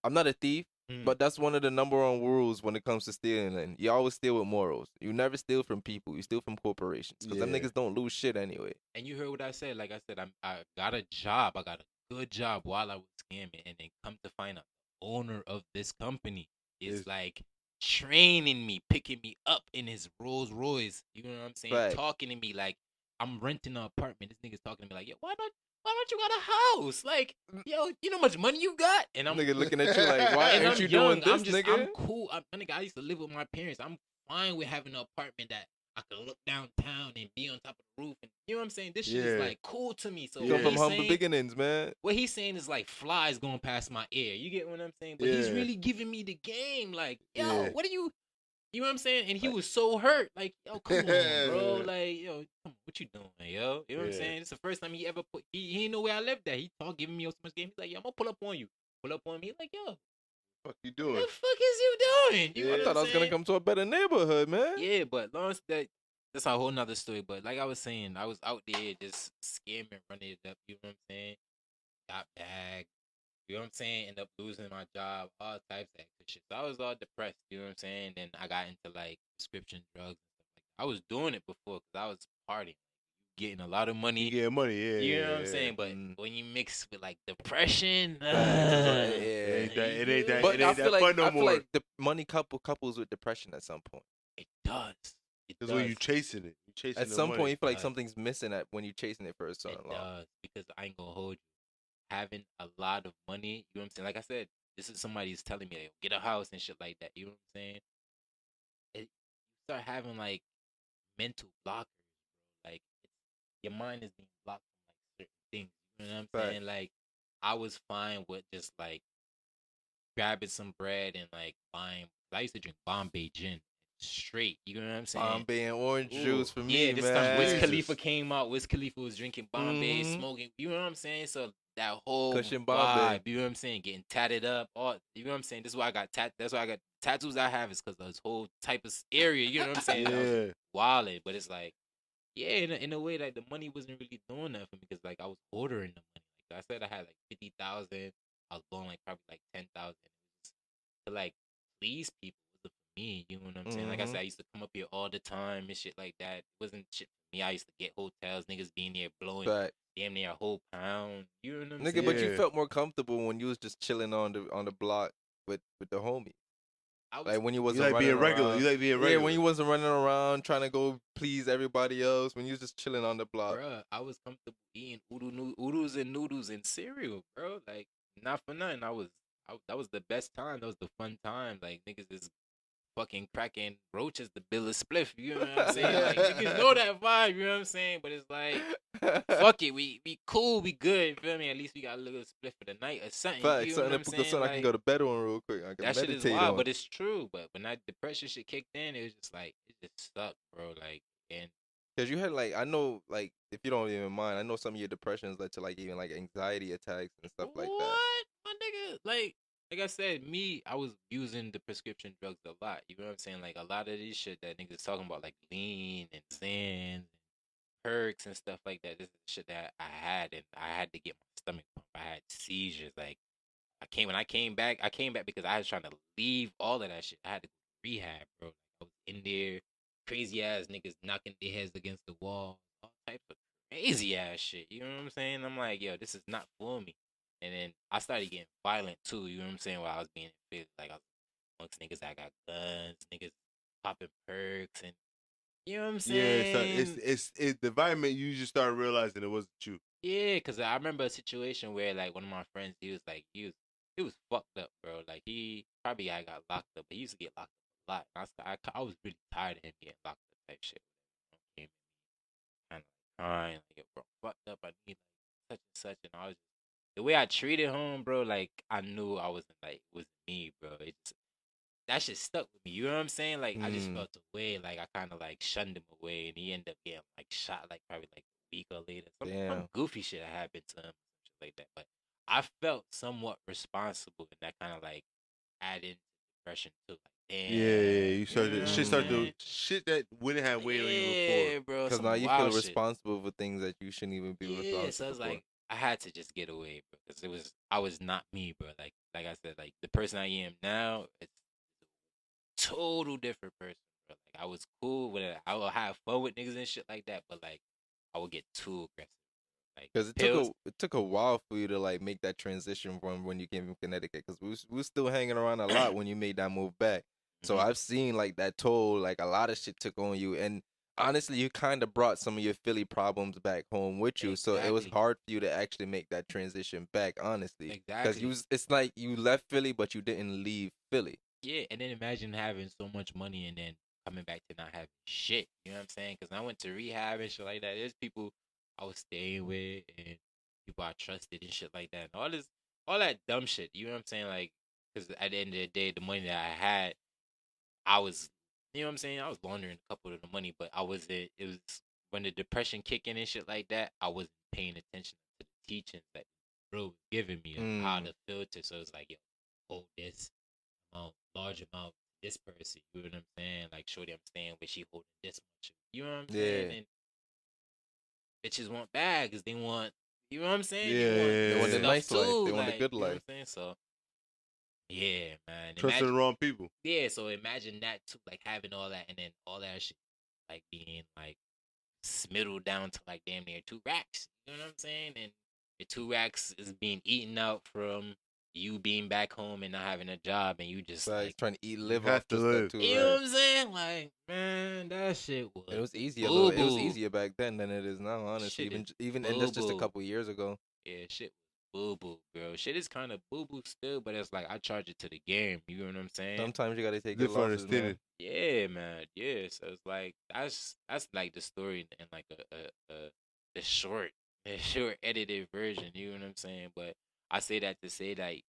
I'm not a thief, mm, but that's one of the number one rules when it comes to stealing. And you always steal with morals. You never steal from people. You steal from corporations because them Yeah. niggas don't lose shit anyway. and you heard what I said. Like I said, I got a job. I got a good job while I was scamming, and then come to find out, the owner of this company is Is- like training me, picking me up in his Rolls Royce. You know what I'm saying? Facts. Talking to me like I'm renting an apartment. This nigga's talking to me like, yo, why don't you got a house? Like, yo, you know how much money you got? And I'm Nigga looking at you like, why and aren't I'm you young. doing this, nigga? I'm cool. Nigga, I used to live with my parents. I'm fine with having an apartment that I could look downtown and be on top of the roof. And you know what I'm saying? This shit is Yeah. like cool to me. So You come what from he's humble saying, beginnings, man. what he's saying is like flies going past my ear. You get what I'm saying? But he's Yeah. really giving me the game. Like, yo, Yeah. what are you? You know what I'm saying? And he was so hurt. Like, yo, come on, bro. Like, yo, come on, what you doing, yo? You know what I'm Yeah. saying? It's the first time he ever put. He didn't know where I lived at. He giving me so much game. He's like, yo, I'm gonna pull up on you. Pull up on me. Like, yo, Fuck you what doing? the fuck is you doing? You Yeah. know I what thought I I'm was gonna saying? come to a better neighborhood, man. Yeah, but long as that's a whole nother story. But like I was saying, I was out there just scamming, running it up. You know what I'm saying? Got bag. You know what I'm saying? End up losing my job, all types of extra shit. So I was all depressed. You know what I'm saying? Then I got into like prescription drugs and stuff like that. I was doing it before because I was partying, getting a lot of money. You get money, yeah. You know yeah, what I'm yeah. saying? But Mm. when you mix with like depression, It ain't that. It ain't that. But It I ain't feel that like fun no I feel more. like the money couples with depression at some point. it does. It Because does. when you chasing it, you chasing At the some money. point, you feel like does. something's missing at when you're chasing it for so It long. does because I ain't gonna hold you. Having a lot of money, you know what I'm saying? Like I said, this is somebody who's telling me like, get a house and shit like that. You know what I'm saying? You start having like mental blockers, bro. Like your mind is being blocked from like certain things. You know what I'm Right. saying? Like I was fine with just like grabbing some bread and like buying. I used to drink Bombay gin straight. You know what I'm saying? Bombay and orange Ooh. juice for me, Yeah, this man. time Wiz Jesus. Khalifa came out. Wiz Khalifa was drinking Bombay, Mhm. smoking. You know what I'm saying? So that whole Cushion vibe, Bombay. you know what I'm saying? Getting tatted up, all you know what I'm saying? This is why I got That's why I got tattoos. I have is because of this whole type of area. You know what I'm saying? I was Yeah. wilding, but it's like, yeah, in a way, like the money wasn't really doing that for me because like I was ordering the money. Like I said, I had like 50,000. I was blowing like probably like 10,000 to like please people. It wasn't for me. You know what I'm saying? Like I Mhm. said, I used to come up here all the time and shit like that. It wasn't shit for me. I used to get hotels, niggas being there blowing But damn near a whole pound. You know what I'm nigga, saying? but you Yeah. felt more comfortable when you was just chilling on the block with the homie. I was Like when you You wasn't like running being regular. around. You like being Yeah, regular. when you wasn't running around trying to go please everybody else. When you was just chilling on the block. bruh, I was comfortable eating oodles and noodles and cereal, bro. Like not for nothing. That was the best time. That was the fun time. Like niggas is fucking cracking roaches the bill of spliff. You know what I'm saying? Like niggas know that vibe. You know what I'm saying? But it's like, fuck it. We cool. We good. You feel me? At least we got a little spliff for the night or something. Facts, You know something what I'm that saying? something I can Like, go to bed on real quick. I can that shit is meditate wild, on. but it's true. But when that depression shit kicked in, it was just like it just sucked, bro. Like, and Cause you had like I know like if you don't even mind, I know some of your depressions led to like even like anxiety attacks and stuff like that. what, my nigga? Like I said, I was using the prescription drugs a lot. You know what I'm saying? Like a lot of this shit that niggas talking about, like lean and Xan, perks and stuff like that. This is shit that I had, and I had to get my stomach pumped. I had seizures. Like when I came back, because I was trying to leave all of that shit. I had to go to rehab, bro. Like, I was in there, crazy ass niggas knocking their heads against the wall, all type of crazy ass shit. You know what I'm saying? I'm like, yo, this is not for me. And then I started getting violent too. You know what I'm saying? While I was being fit, like I was amongst niggas that got guns, niggas popping perks, and you know what I'm Yeah, saying? it's the environment. You just start realizing it wasn't you. Yeah, cause I remember a situation where like one of my friends, he was fucked up, bro. Like he probably I got locked up, but he used to get locked up a lot. And I was really tired of him getting locked up type shit. Came kind of like crying, like, yo, bro, I'm fucked up. I need like such and such, and I was the way I treated home, bro, like I knew I wasn't like it was me, bro. It's that shit stuck with me. You know what I'm saying? Like I just felt away. Like I kind of like shunned him away, and he ended up getting like shot like probably like a week or later. Some Damn. goofy shit happened to him, shit like that. But I felt somewhat responsible, and that kind of like added depression to like, damn. Yeah. You know started what shit I'm started to saying? shit that wouldn't have weight on you Yeah, before. bro. Because Some now you feel wild shit. responsible for things that you shouldn't even be Yeah, responsible so it's for. like I had to just get away, bro, because I was not me, bro. Like I said, like the person I am now, it's a total different person, bro. Like I was cool with it. I would have fun with niggas and shit like that, but like I would get too aggressive. Like Because pills, it took a while for you to like make that transition from when you came from Connecticut. Because we was still hanging around a lot when you made that move back. So Mhm. I've seen like that toll, like a lot of shit took on you, and honestly, you kind of brought some of your Philly problems back home with you. So it was Exactly. hard for you to actually make that transition back, honestly. Because Exactly. it's like you left Philly, but you didn't leave Philly. Yeah, and then imagine having so much money and then coming back to not having shit. You know what I'm saying? Because I went to rehab and shit like that. There's people I was staying with and people I trusted and shit like that. And all that dumb shit. You know what I'm saying? Like, because at the end of the day, the money that I had, I was, you know what I'm saying? I was laundering a couple of the money, but I wasn't. It was when the depression kicked in and shit like that. I wasn't paying attention to the teachings that bro was giving me of how to filter. So it's like, yo, hold this large amount this person. You know what I'm saying? Like, shorty, I'm staying with she holding this much. You know what I'm saying? Yeah. And bitches want bags. They want, you know what I'm saying? They want They want the Yeah. stuff nice life. too. They want the Like, good you know what life. I'm saying? So, yeah, man. Trusting the wrong people. Yeah, so imagine that too, like having all that and then all that shit, like being like smiddled down to like damn near 2 racks. You know what I'm saying? And the 2 racks is being eaten out from you being back home and not having a job, and you just Like like, trying to eat, You live have off to just that live. too, you know right? what I'm saying? Like, man, that shit was It was easier a little. boo It was boo. easier back then than it is now. Honestly, Shit is even and boo that's just a boo. couple years ago. Yeah, shit was boo boo, bro. Shit is kind of boo boo still, but it's like I charge it to the game. You know what I'm saying? Sometimes you gotta take your Different losses, man. understanding. Yeah, man. Yeah, so it's like that's like the story in like a the short the short edited version. You know what I'm saying? But I say that to say like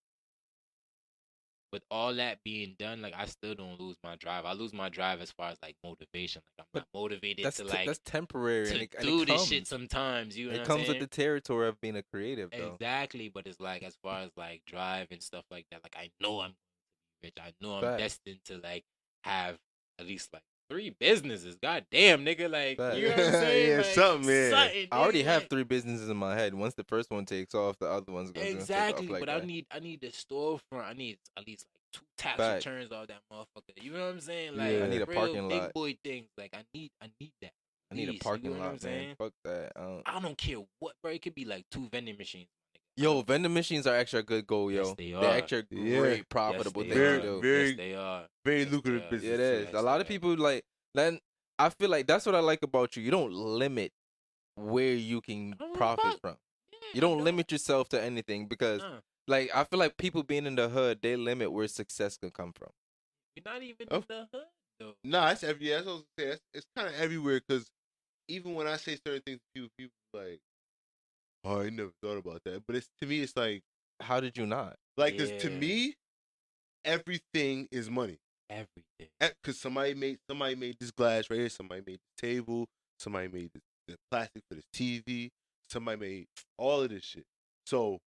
with all that being done, like I still don't lose my drive. I lose my drive as far as like motivation. Like I'm But not motivated to like that's temporary, to and do it this shit comes. sometimes. You know what It I'm comes with saying? the territory of being a creative, though. Exactly, but it's like as far as like drive and stuff like that, like I know I'm rich. I know I'm Facts. destined to like have at least like 3 businesses. God damn, nigga, like Facts. you know what I'm saying? Yeah, Like something, yeah. something, I already nigga, have like, 3 businesses in my head. Once the first one takes off, the other one's gonna take off exactly. like But that. I need the storefront. I need at least like 2 tax Facts. returns off that motherfucker. You know what I'm saying? Yeah. Like I need a real parking big lot. boy things. Like I need that. I need a Please, you know parking what I'm lot, man. saying? Fuck that. I don't care what, bro. It could be like 2 vending machines. Yo, vending machines are actually a good goal, yo. Yes, they They're are. actually a Yeah. great, profitable they thing Very, to do. very, Yes, they are. very Yes, they lucrative are. business. It is. Yes, A lot they of are. people like then. I feel like that's what I like about you. You don't limit where you can I don't give a profit fuck. from. Yeah, You I don't limit yourself to anything because, Nah, like, I feel like people being in the hood, they limit where success can come from. you're not even in Oh. the hood though. Nah, it's every. That's what I was gonna say. It's kind of everywhere because even when I say certain things to people like, "Oh, I never thought about that," but it's to me, it's How did you not? because to Yeah. me, everything is money. Everything. Because somebody made this glass right here. Somebody made the table. Somebody made the plastic for this TV. Somebody made all of this shit. So,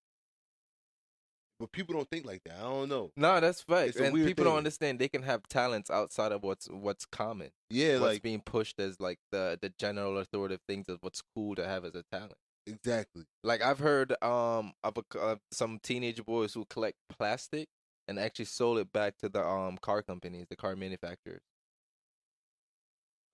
but people don't think like that. I don't know. No, that's fact. It's a And weird people don't thing. understand they can have talents outside of what's common. Yeah, What's like being pushed as like the general authoritative things of what's cool to have as a talent. exactly. Like I've heard of some teenage boys who collect plastic and actually sold it back to the car companies, the car manufacturers.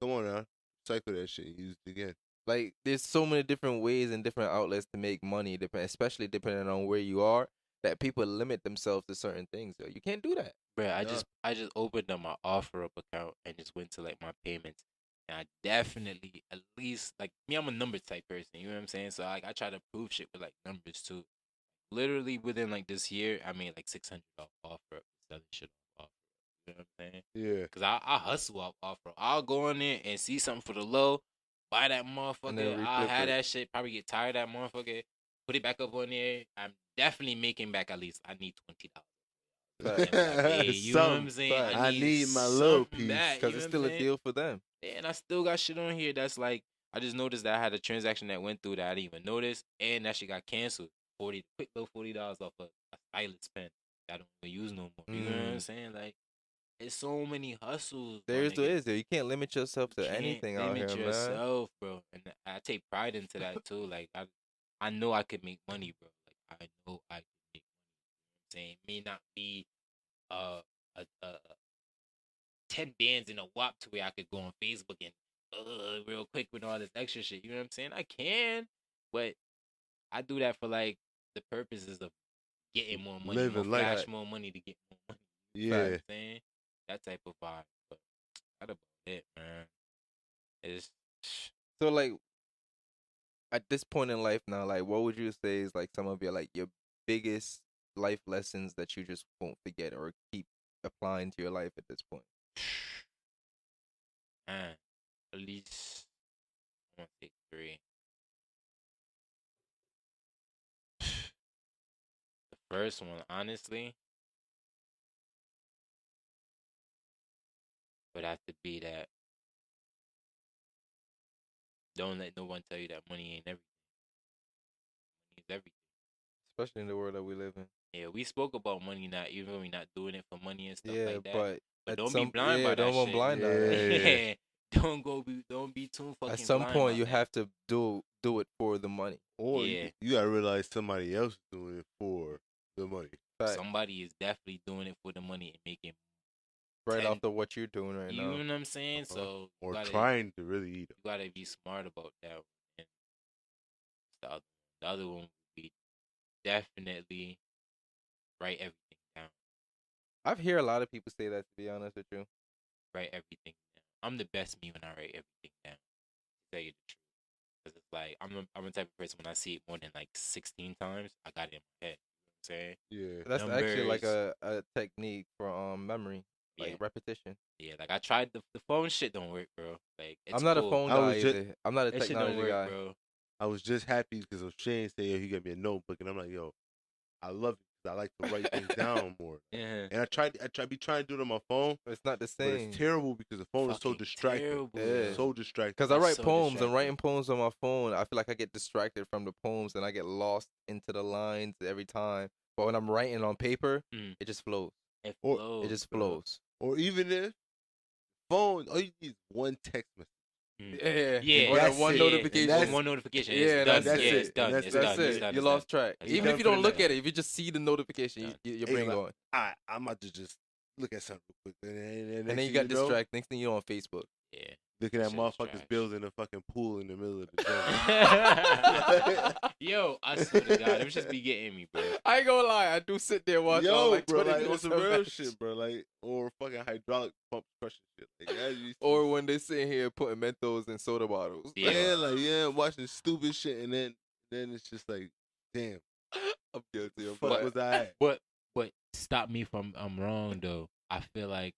Come on now, cycle that shit. Use it again. Like there's so many different ways and different outlets to make money, especially depending on where you are, that people limit themselves to certain things. Yo. You can't do that. Bro, Nah. I just opened up my OfferUp account and just went to like my payments. And I definitely at least like me, I'm a number type person, you know what I'm saying? So like I try to prove shit with like numbers too. Literally within like this year, I made like 600 off OfferUp, selling shit off OfferUp. You know what I'm saying? Yeah. Cause I hustle off OfferUp. I'll go in there and see something for the low, buy that And then motherfucker. I'll reflip have it. that shit. Probably get tired of that motherfucker. put it back up on there. I'm definitely making back at least. I need $20. Facts. Hey, you know what I'm saying? Facts. I need my little something piece, back, Because you it's know still what a I'm deal for them. saying? And I still got shit on here that's like, I just noticed that I had a transaction that went through that I didn't even notice, and that shit got canceled. Quick little $40 off a stylus pen that I don't even use no more. You know what I'm saying? Like, it's so many hustles. My There nigga. is there. You can't limit yourself to You can't anything out limit here, man. yourself, bro. And I take pride into that too. Like I know I could make money, bro. Like I know I could make money. You know what I'm saying, it may not be a 10 bands in a WAP to where I could go on Facebook and real quick with all this extra shit. You know what I'm saying? I can, but I do that for like the purposes of getting more money, Living more like flash, that. more money to get more money. Yeah. You know what I'm saying? That type of vibe. But that about it, man. It's So like at this point in life now, like what would you say is like some of your biggest life lessons that you just won't forget or keep applying to your life at this point? man, at least I'm gonna take 3. The first one, honestly, would have to be that don't let no one tell you that money ain't everything. Money is everything. Especially in the world that we live in. Yeah, we spoke about money not even when we not doing it for money and stuff Yeah, like that. but at don't some be blind by that don't go shit. blind on Yeah. that. Don't be too fucking At some blind point about you that. have to do it for the money. Or Yeah. you gotta realize somebody else is doing it for the money. Facts. Somebody is definitely doing it for the money and making Right 10 after what you're doing right you now. know what I'm saying? Uh-huh. So Or you gotta, trying to really eat you gotta be smart about that. And the other one would be definitely write everything down. I've heard a lot of people say that, to be honest with you. Write everything down. I'm the best me when I write everything down. To tell you the truth. Because it's like I'm the type of person when I see it more than like 16 times, I got it in my head. You know what I'm saying? Yeah. That's actually like Numbers. a technique for memory, like Yeah. repetition. Yeah, like I tried the phone shit don't work, bro. Like it's I'm not cool. a phone I guy was just- either. I'm not a That shit don't technology work, guy. bro. I was just happy because Shane said, yo, he got me a notebook, and I'm like, yo, I love it 'cause I like to write things down more. Yeah. And I trying to do it on my phone, It's not the but same. it's terrible because the phone is so Fucking distracting. terrible, Yeah. yo. So distracting. Because I It's write so poems, and distracting. writing poems on my phone, I feel like I get distracted from the poems, and I get lost into the lines every time. But when I'm writing on paper, it just flows. It Or- flows, It just bro. flows. Or even if phone, all you need is one text message. Yeah. Yeah, Or that that's one it. notification. That's- one notification. Yeah, It's done. that's Yeah, it. it's done. That's It's it. done. That's It's it. done. You It's lost done. track. It's Even done if you for don't the look night. at it, if you just see the notification, Done. your Hey, brain like, going. I'm about to just look at something real quick. And And next then you thing got know, distracted. Next thing you're on Facebook. Yeah. looking at Shit is motherfuckers trash. building a fucking pool in the middle of the jungle. Yo, I swear to God, them just be getting me, bro. I ain't gonna lie, I do sit there watch all Yo, like bro, 20 like on minutes some of real that shit, bro. Like, or fucking hydraulic pump crushing shit. Like, that used to Or be- when they sit here putting Mentos in soda bottles. Yeah. watching stupid shit, and then it's just like, damn, I'm guilty of fuck that. was I at? But stop me from I'm wrong though. I feel like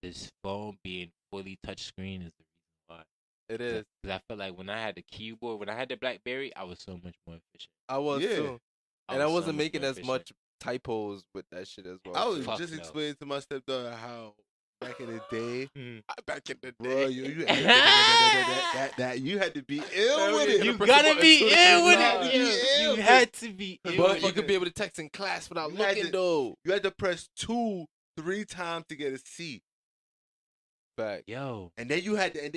this phone being fully touchscreen is the reason why. It is. Because I feel like when I had the keyboard, when I had the BlackBerry, I was so much more efficient. I was Yeah. too. And I was so wasn't much making more as efficient. much typos with that shit as well. I was too. Fuck just no. explaining to my stepdaughter how back in the day, Back in the bro, day. you that you had to be ill with it. You press the gotta button be 2 to 3 ill with times. it. You You ill, had to be ill But with you it. could be able to text in class without You had looking to- though. You had to press 2-3 times to get a C. Back. Yo, And then you had to, if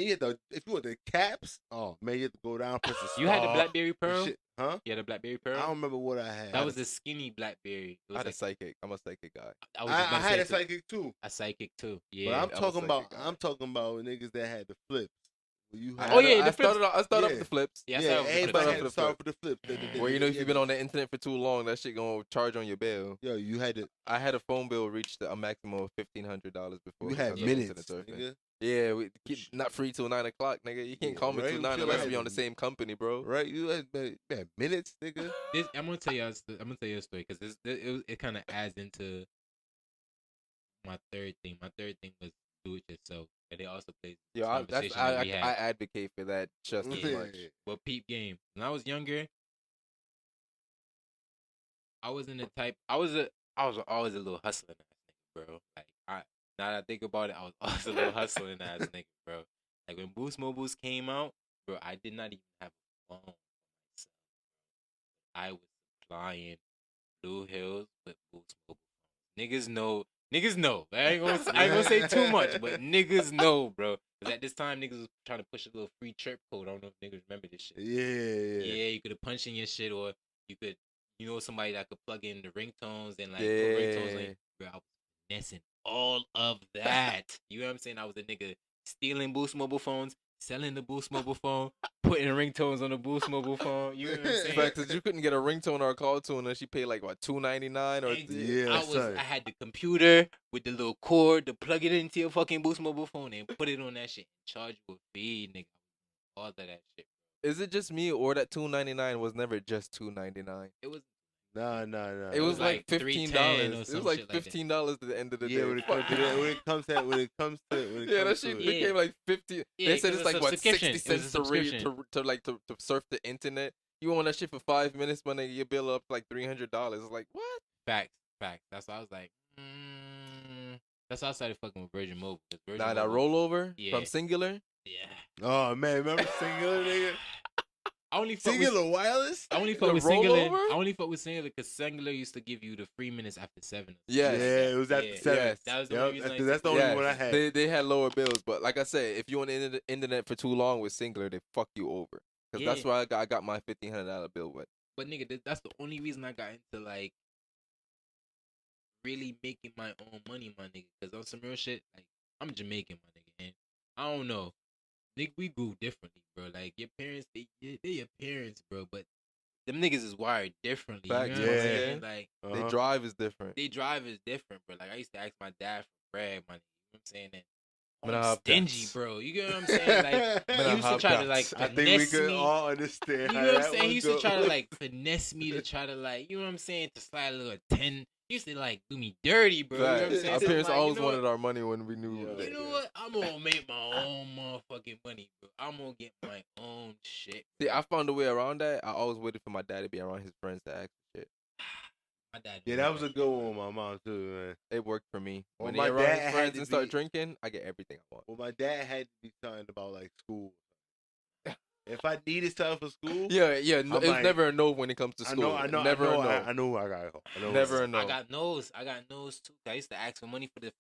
you want the caps, oh man, you had to go down, press the star. you had the BlackBerry and Pearl? shit. Huh? You had a BlackBerry I Pearl? don't remember what I had. That was the skinny BlackBerry. It I was had a like, psychic. I'm a psychic guy. I was just I gonna had say a too. psychic too. A psychic too. But Yeah. I'm a talking about psychic guy. niggas that had the flips. Where you had Oh, yeah, I the flips. started off Yeah. with the flips. Yeah, I yeah, started with the everybody flip had to side. start with the flips. Where you know if you've been on the internet for too long, that shit gonna charge on your bill. Yo, you had to. I had a phone bill reach a maximum of $1,500 before. You had because of minutes, internet surfing. nigga. Yeah, not free till 9 o'clock, nigga. You can't Yeah, call me right? till We 9 feel unless like we on that. the same company, bro. Right? You had minutes, nigga. I'm gonna tell you. I'm gonna tell you a story because it kind of adds into my third thing. My third thing was do it yourself, and it also plays this Yo, I conversation that we I had. advocate for that just as Yeah. much. Well, peep game. When I was younger, I wasn't the type. I was always a little hustling ass nigga, bro. Like now that I think about it, I was always a little hustling ass nigga, bro. Like when Boost Mobiles came out, bro, I did not even have a phone for myself. I was supplying Blue Hills with Boost Mobile phones. Niggas know. I ain't gonna say too much, but niggas know, bro. Cause at this time, niggas was trying to push a little free chirp code. I don't know if niggas remember this shit. Yeah. You could have punched in your shit, or you could, somebody that could plug in the ringtones and like put ringtones on. Bro, I was finessing all of that. You know what I'm saying? I was a nigga stealing Boost Mobile phones, selling the Boost Mobile phone, putting ringtones on the Boost Mobile phone. You know what I'm saying? Fact is, you couldn't get a ringtone or a call tone, and she paid like what, $2.99 or Yeah. I had the computer with the little cord to plug it into your fucking Boost Mobile phone and put it on that shit and charge you a fee, nigga. All of that shit. Is it just me, or that $2.99 was never just $2.99? It was. Nah. It was like $15. $3.10 It was like $15 at the end of the day. When it comes to Yeah, that shit became like 50. Yeah, they said it's like what, 60 It was a cents to read subscription. to surf the internet. You want that shit for 5 minutes, but then your bill up like $300. It's like what? Facts. That's why I was like, that's why I started fucking with Virgin Mobile. Nah, that rollover from Singular. Yeah. Oh man, remember Singular, nigga? I only fuck Singular with, Wireless. I only fuck with Singular. I only fuck with Singular because Singular used to give you the free minutes after 7. Yes. Yeah, it was after 7. Yes. That was the only reason. That's the only one I had. They had lower bills, but like I said, if you on the internet for too long with Singular, they fuck you over. Because that's why I got my $1,500 bill with. But nigga, that's the only reason I got into like really making my own money, my nigga. Because on some real shit, like I'm Jamaican, my nigga, and I don't know. Nigga, we grew differently, bro. Like your parents, they your parents, bro. But them niggas is wired differently. Facts, you know what I'm saying? Like they drive is different. They drive is different, bro. Like I used to ask my dad for bread, money. You know what I'm saying? And Man, I'm stingy, bro. You get what I'm saying? Like he used to try to like I finesse think we could me. all understand. You know what I'm saying? He used to try to like finesse me to try to like, you know what I'm saying, to slide a little 10. He used to like do me dirty, bro. You know what I'm saying? Our So, parents like, always wanted our money when we knew. You know what? I'm gonna make my own motherfucking money, bro. I'm gonna get my own shit. See, I found a way around that. I always waited for my dad to be around his friends to ask for shit. My dad. Yeah, that was a good one with my mom too, man. It worked for me. Well, When my they around dad his had friends to and start be- drinking, I get everything I want. Well, my dad had to be something about like school. If I needed something for school, Yeah. No, it's like- never a no when it comes to school. I know. Never a no. I know where I gotta go. I know Never a where no. I got nose too. I used to ask for money for the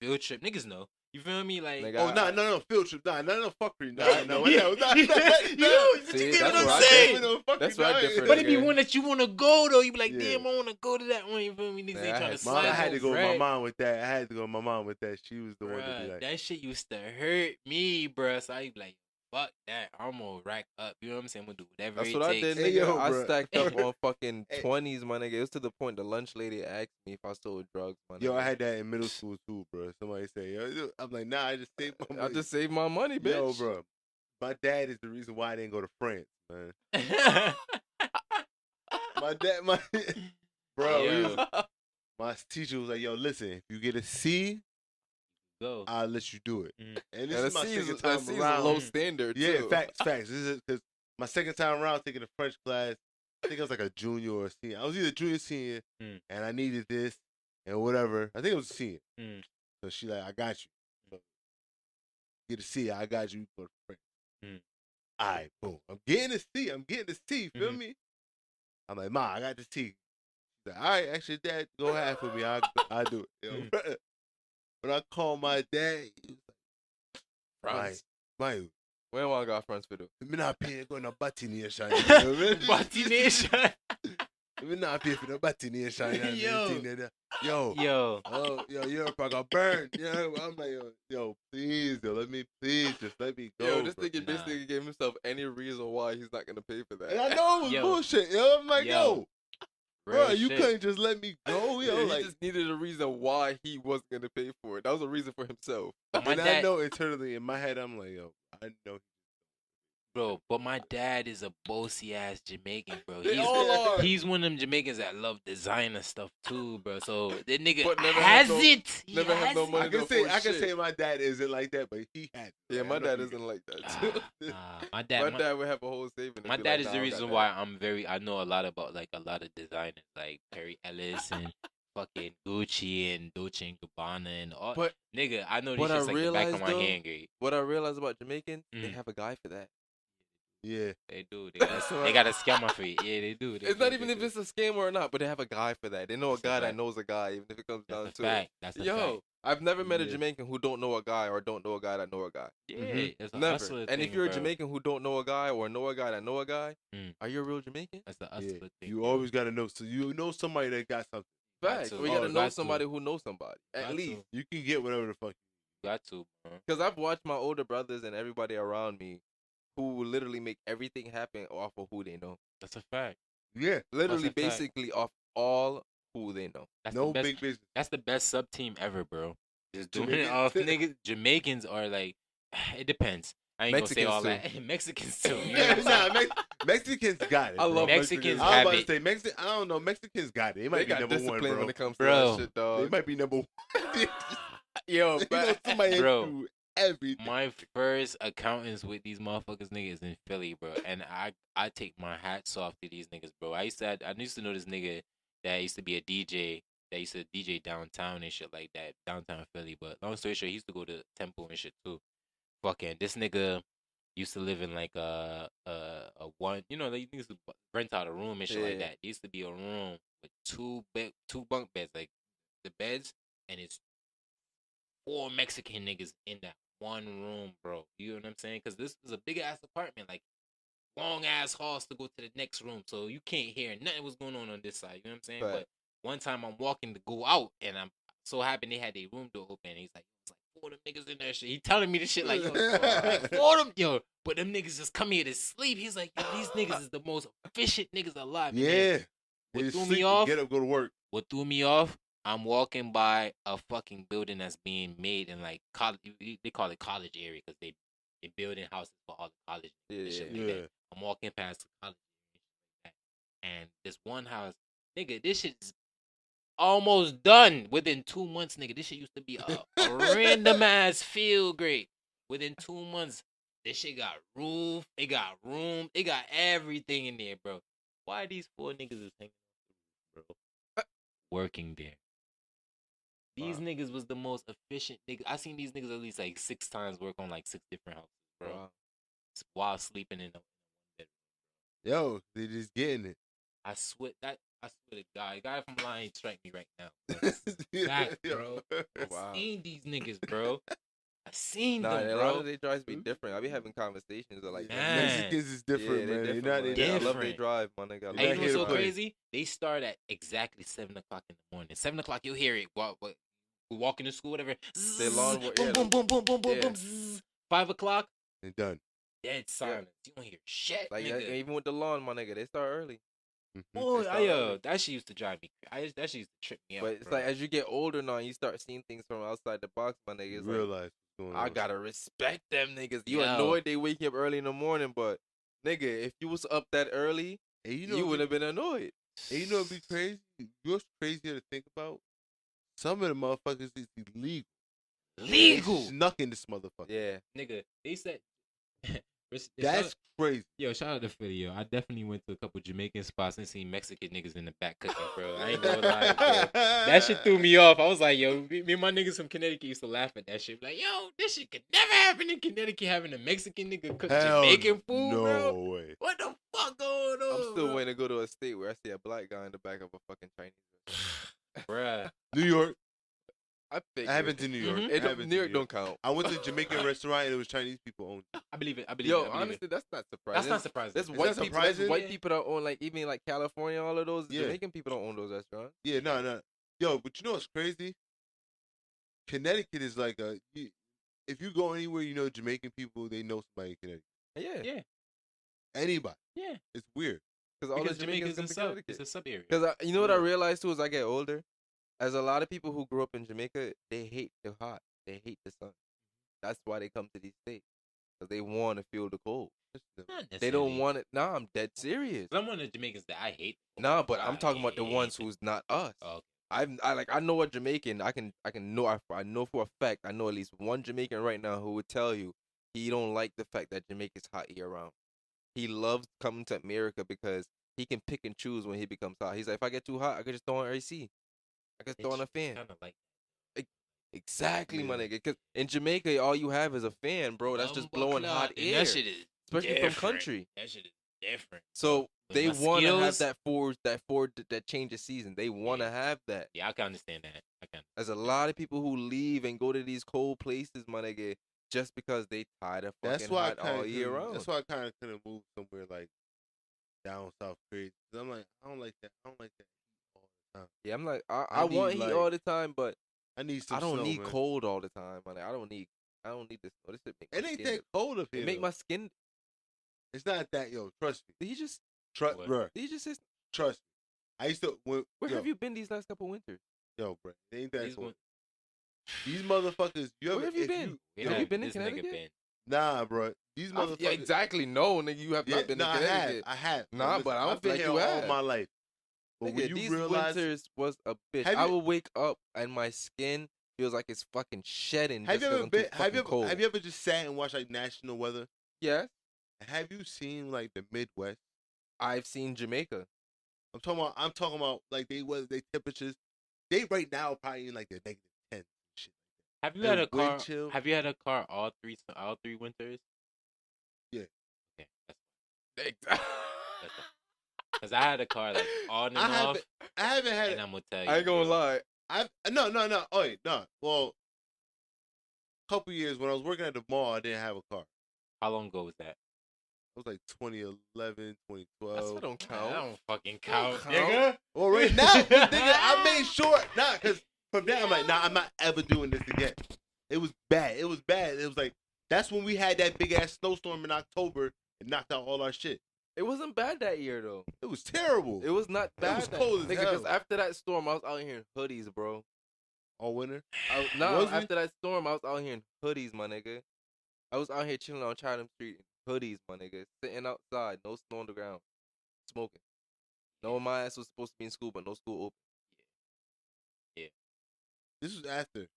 field trip. Niggas know. You feel me? Like, Nigga, Oh no, field trip, no fuckery, no. See, that's what I saying? That's what I differ. But it be nigga. one that you want to go though. You be like, Yeah. damn, I want to go to that one. You feel me? Niggas Man, ain't I trying had- to Mom, slide. I had to go with my bread. mom with that. She was the one to be Bruh, like, that shit used to hurt me, bruh. So I be like, fuck that. I'm gonna rack up. You know what I'm saying? I'm gonna do whatever That's it what I takes. did, Hey, nigga. yo, I bro. stacked up on fucking Hey. 20s, my nigga. It was to the point the lunch lady asked me if I sold drugs, my yo, nigga. I had that in middle school too, bro. Somebody say, yo, I'm like, nah, I just saved my I money. just saved my money, bitch. Yo, bro, my dad is the reason why I didn't go to France, man. Bro, Yo. my teacher was like, yo, listen, if you get a C, Go. I'll let you do it. Mhm. And this Yeah, is that my C is second that time C is a around. low standard, Yeah, too. facts. This is because my second time around taking a French class. I think I was like a junior or a senior. I was either junior or senior, and I needed this and whatever. I think it was a senior. So she like, I got you. So, get a C, I got you. Go to French. All right, boom. I'm getting a C. Feel me? I'm like, Ma, I got the C. She's like, all right, actually, Dad, go ahead for me. I'll do it. Yo, brother. When I called my dad, he was like, France. my When I got France for though? me not paying going to Batty Nation. Batty Nation. Me not paying for the Batty Nation. Yo. Yo, Europe I got burned. Yo, I'm like, yo, please, let me go. Yo, this bro. nigga basically gave himself any reason why he's not gonna pay for that. And I know it was Yo. bullshit. Yo, I'm like, yo, bro, Real you shit. couldn't just let me go. Yo, Yeah, like, he just needed a reason why he wasn't gonna pay for it. That was a reason for himself. But my and I dad, know internally in my head, I'm like, yo, I know. bro, but my dad is a bossy ass Jamaican, bro. They all are. He's one of them Jamaicans that love designer stuff too, bro. So that nigga But never has have no- it. He never have has no it. money. I no can full say shit. my dad isn't like that, but he had. Yeah, I my know dad he- isn't like that too. My My My dad, dad would have a whole saving. my dad is the reason why I know a lot about like a lot of designers like Perry Ellis and fucking Gucci and Dolce and Gabbana and all. But Nigga, I know these what I shits like the back of realized my though, hand, great. what I realized about Jamaicans, they Mhm. have a guy for that. Yeah. They do. They got a scammer for it. Yeah, they do. It's not even if it's a scam or not, but they have a guy for that. They know a guy that knows a guy, even if it comes down That's a to fact. it. That's a Yo, fact. I've never met a Yeah. Jamaican who don't know a guy or don't know a guy that know a guy. Yeah, it's a Never. hustler And if thing, you're a bro. Jamaican who don't know a guy or know a guy that know a guy, are you a real Jamaican? That's a Yeah. hustler thing. You yo. always gotta know. So you know somebody that got something. Facts. to. We Oh, gotta know got to. somebody who knows somebody. At Got least. to. You can get whatever the fuck. Got to, bro. Because I've watched my older brothers and everybody around me who will literally make everything happen off of who they know. That's a fact. Yeah. Literally, That's a fact. basically off all who they know. That's No the best, big business. That's the best sub team ever, bro. Just doing it Jamaicans? off niggas. Jamaicans are like, it depends. I ain't gonna say all Mexicans that. Mexicans too. You know Yeah, what I'm saying? Mexicans got it. I bro. love Mexicans I was have about it. to say I don't know. Mexicans got it. They might They be got number one, discipline bro. when it comes Bro. to that shit, They dog. might be number one. Yo, You know, somebody Bro. do everything. My first accountants with these motherfuckers niggas in Philly, bro. And I take my hats off to these niggas, bro. I used to know this nigga that used to be a DJ that used to DJ downtown and shit like that, downtown Philly. But long story short, he used to go to Temple and shit too. Fucking this nigga used to live in like a one, you know, they used to rent out a room and shit like Yeah. that. There used to be a room with two bunk beds, like the beds, and it's 4 Mexican niggas in that one room, bro. You know what I'm saying? Because this is a big ass apartment, like long ass halls to go to the next room, so you can't hear nothing what's going on this side. You know what I'm saying? Right. But one time I'm walking to go out, and I'm so happy they had their room door open. And he's like, it's like 4 of them niggas in there. Shit. He telling me this shit like, yo, like 4 of them, yo. But them niggas just come here to sleep. He's like, yo, these niggas is the most efficient niggas alive. And then Yeah. what They threw me sleep and off? Get up, go to work. What threw me off? I'm walking by a fucking building that's being made in like college. They call it college area because they building houses for all the college and shit like Yeah. that. I'm walking past the college area and shit like that, and this one house, nigga, this shit's almost done within 2 months, nigga. This shit used to be a random ass field grade. Within 2 months, this shit got roof, it got room, it got everything in there, bro. Why these 4 niggas is hanging out, bro? Working there. These niggas was the most efficient niggas. I seen these niggas at least like 6 times work on like 6 different houses, bro. Wow. While sleeping in a bed. Yo, they just getting it. I swear to God, guy from Lion strike me right now. Fact, bro. I Wow. seen these niggas, bro. I seen Nah, them, a bro. lot of their drives be different. I be having conversations of like, Man. Mexicans is different, yeah, man. they They're different, not. man. They're I not love their different. drive, my nigga. I love Hey, you not know here what's to so play. crazy? They start at exactly 7 o'clock in the morning. 7 o'clock, you'll hear it. We walking to school, whatever. They lawn work, boom, yeah, boom, boom, boom, boom, boom, yeah. boom. Zzz. 5 o'clock, They're done. dead silence. You don't hear shit, Like nigga. even with the lawn, my nigga, they start early. Boy, They start early. that shit used to drive me. That shit used to trip me out. But it's bro. like as you get older now, you start seeing things from outside the box, my nigga. You It's like, realize what's going I on. gotta respect them niggas. You Yo. annoyed they waking up early in the morning, but nigga, if you was up that early, And you would have been annoyed. And you know what'd be crazy? What's crazier to think about? Some of the motherfuckers is illegal. legal, They snuck in this motherfucker. Yeah. nigga. They said That's crazy. Yo, shout out to Philly, yo. I definitely went to a couple Jamaican spots and seen Mexican niggas in the back cooking, bro. I ain't gonna lie, bro. That shit threw me off. I was like, yo, me and my niggas from Connecticut used to laugh at that shit. Like, yo, this shit could never happen in Connecticut having a Mexican nigga cook Hell Jamaican food, no bro. way. What the fuck going on? I'm still bro? waiting to go to a state where I see a black guy in the back of a fucking Chinese restaurant. Bruh. New York. I think I haven't been to New York. Mhm. I haven't been New to York don't count. I went to a Jamaican restaurant and it was Chinese people owned. I believe it. I believe Yo, it. I believe honestly, that's not it. surprising. That's not surprising. There's Is white that people. There's surprising? white people that own like even like California, all of those. Yeah. Jamaican people don't own those restaurants. Yeah, no. Yo, but you know what's crazy? Connecticut is like if you go anywhere, you know Jamaican people, they know somebody in Connecticut. Yeah, Yeah. Anybody. Yeah. It's weird. because all Because the Jamaicans Jamaica's come a to sub. Connecticut. It's a sub area. Because you know what I realized too as I get older, as a lot of people who grew up in Jamaica, they hate the hot, they hate the sun. That's why they come to these states because they want to feel the cold. They don't want it. Nah, I'm dead serious. I'm one of the Jamaicans that I hate. Nah, but I'm I talking about the hate ones them. who's not us. Oh, I know a Jamaican. I know for a fact. I know at least one Jamaican right now who would tell you he don't like the fact that Jamaica's hot year round. He loves coming to America because he can pick and choose when he becomes hot. He's like, if I get too hot, I can just throw on AC. I can throw on a fan. Kind of like Exactly, my Yeah. nigga. Because in Jamaica, all you have is a fan, bro. That's just blowing hot air. That shit is especially different. from country. That shit is different. So With they want to have mosquitoes- that change of season. They want to have that. Yeah, I can understand that. I can. There's a lot of people who leave and go to these cold places, my nigga, just because they tired of That's fucking why hot all year round. That's why I kind of couldn't move somewhere like down south crazy. 'Cause I'm like, I don't like that. I don't like that heat all the time. Yeah, I'm like, I I want need, heat like, all the time, but I need some I don't snow, need man. cold all the time, man. I don't need this. Oh, this shit make my It ain't skin. that cold up here. It make though. my skin. It's not that, yo. Trust me. Did he just? Trust, What? bro. Did he just say? Trust me. I used to. Where yo, have you been these last couple winters? Yo, bro. It ain't that These cold. one- These motherfuckers. You Where ever, have you if been? Where Have you been in this nigga Connecticut? been? Nah, bro. These motherfuckers. Yeah, exactly. No, nigga, you have Yeah, not been nah, in Connecticut. I have. Nah, Listen, but I don't I've been feel like here you all have. my life. But Nigga, when you these realize, winters was a bitch. Have I you- will wake up and my skin feels like it's fucking shedding. have just you 'cause ever I'm been? too fucking cold. Have you ever just sat and watched like national weather? Yes, Have you seen like the Midwest? I've seen Jamaica. I'm talking about like they temperatures. They right now probably in like the -10 shit. Have you And had a wind car? chill. Have you had a car all three winters? Yeah. Okay, because I had a car like on and I off, haven't had and it. I'm gonna tell you. I ain't gonna bro, lie. No. Oh wait, no. Well, couple years when I was working at the mall, I didn't have a car. How long ago was that? It was like 2011, 2012. That's, I don't count. I don't fucking Don't count, count. nigga. Well, right now, nigga, I made sure, because from there, I'm like, nah, I'm not ever doing this again. It was bad. It was bad. It was like, that's when we had that big ass snowstorm in October and knocked out all our shit. It wasn't bad that year though. It was terrible. It was not bad. was that- cold as nigga, hell. Because after that storm, I was out here in hoodies, bro. All winter. No, Was we? after that storm, I was out here in hoodies, my nigga. I was out here chilling on Chatham Street in hoodies, my nigga. Sitting outside, no snow on the ground, smoking. Knowing my ass was supposed to be in school, but no school open. This was after.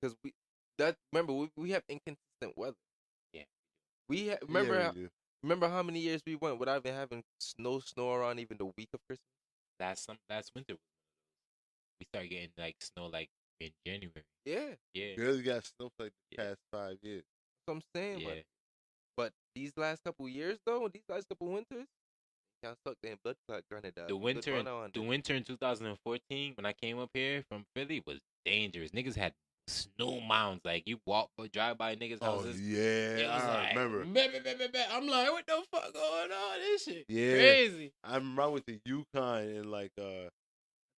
Because we have inconsistent weather. Yeah. Remember we do. remember how many years we went without even having snow around even the week of Christmas? Last winter, we started getting like snow like in January. Yeah, Yeah. Barely got snowflake the Yeah. past 5 years. that's what I'm saying. Yeah. But these last couple years though, these last couple winters, y'all suck their blood clot granted. The winter in 2014 when I came up here from Philly was dangerous. Niggas had snow mounds. Like you drive by niggas' houses. yeah, it was I like, remember. I'm like, what the fuck going on? This shit Yeah. crazy. I remember I went to Yukon and like I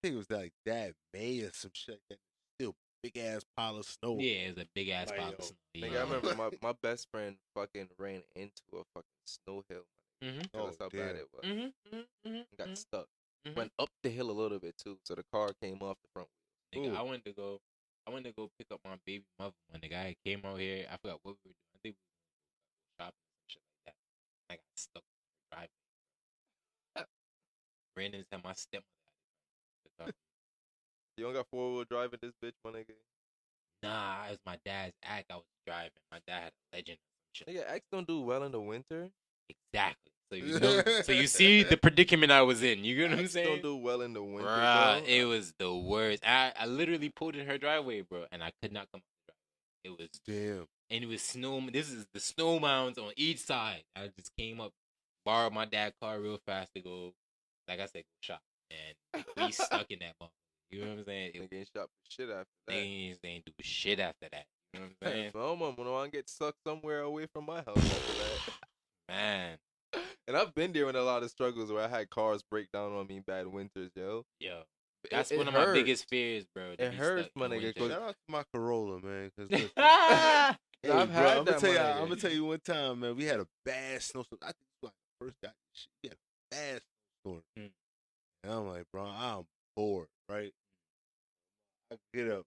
think it was like that May or some shit. That still big ass pile of snow. Yeah, it was a big ass Like, pile yo, of snow. Nigga, Yeah. I remember my best friend fucking ran into a fucking snow hill. Mhm. That's how bad damn. it was. Mhm. Mhm. Mhm. And got mhm, stuck. mhm. Went up the hill a little bit too, so the car came off the front. Nigga, Ooh. I went to go pick up my baby mother when the guy came out here. I forgot what we were doing. I think we were shopping and shit like that. I got stuck driving. Ran into my stepmother. The car. You don't got 4-wheel drive in this bitch, my nigga. Nah, it was my dad's act. I was driving. My dad had a legend. Shit. Nigga, X don't do well in the winter. Exactly. So you know, so you see the predicament I was in. You get what I'm X saying? don't do well in the winter, Bruh, bro. it was the worst. I literally pulled in her driveway, bro, and I could not come up the driveway. It was Damn. and it was snow. This is the snow mounds on each side. I just came up, borrowed my dad's car real fast to go, like I said, go shop, and we stuck in that motherfucker. You know what I'm saying? Nigga ain't shot for shit after that. They ain't do shit after that. You know what I'm saying? So I'm gonna get stuck somewhere away from my house after that. Man, And I've been there in a lot of struggles where I had cars break down on me bad winters, yo. yo, that's it one of my hurts. biggest fears, bro. to It be hurts, stuck my in nigga, winter. 'cause- Shout out to my Corolla, man. Cause I've bro, had I'm that, gonna tell you. my I'm nigga. gonna tell you one time, man. We had a bad snowstorm. I think it was like the first guy. We had a bad snowstorm, Mm. and I'm like, bro, I'm bored, right? I get up.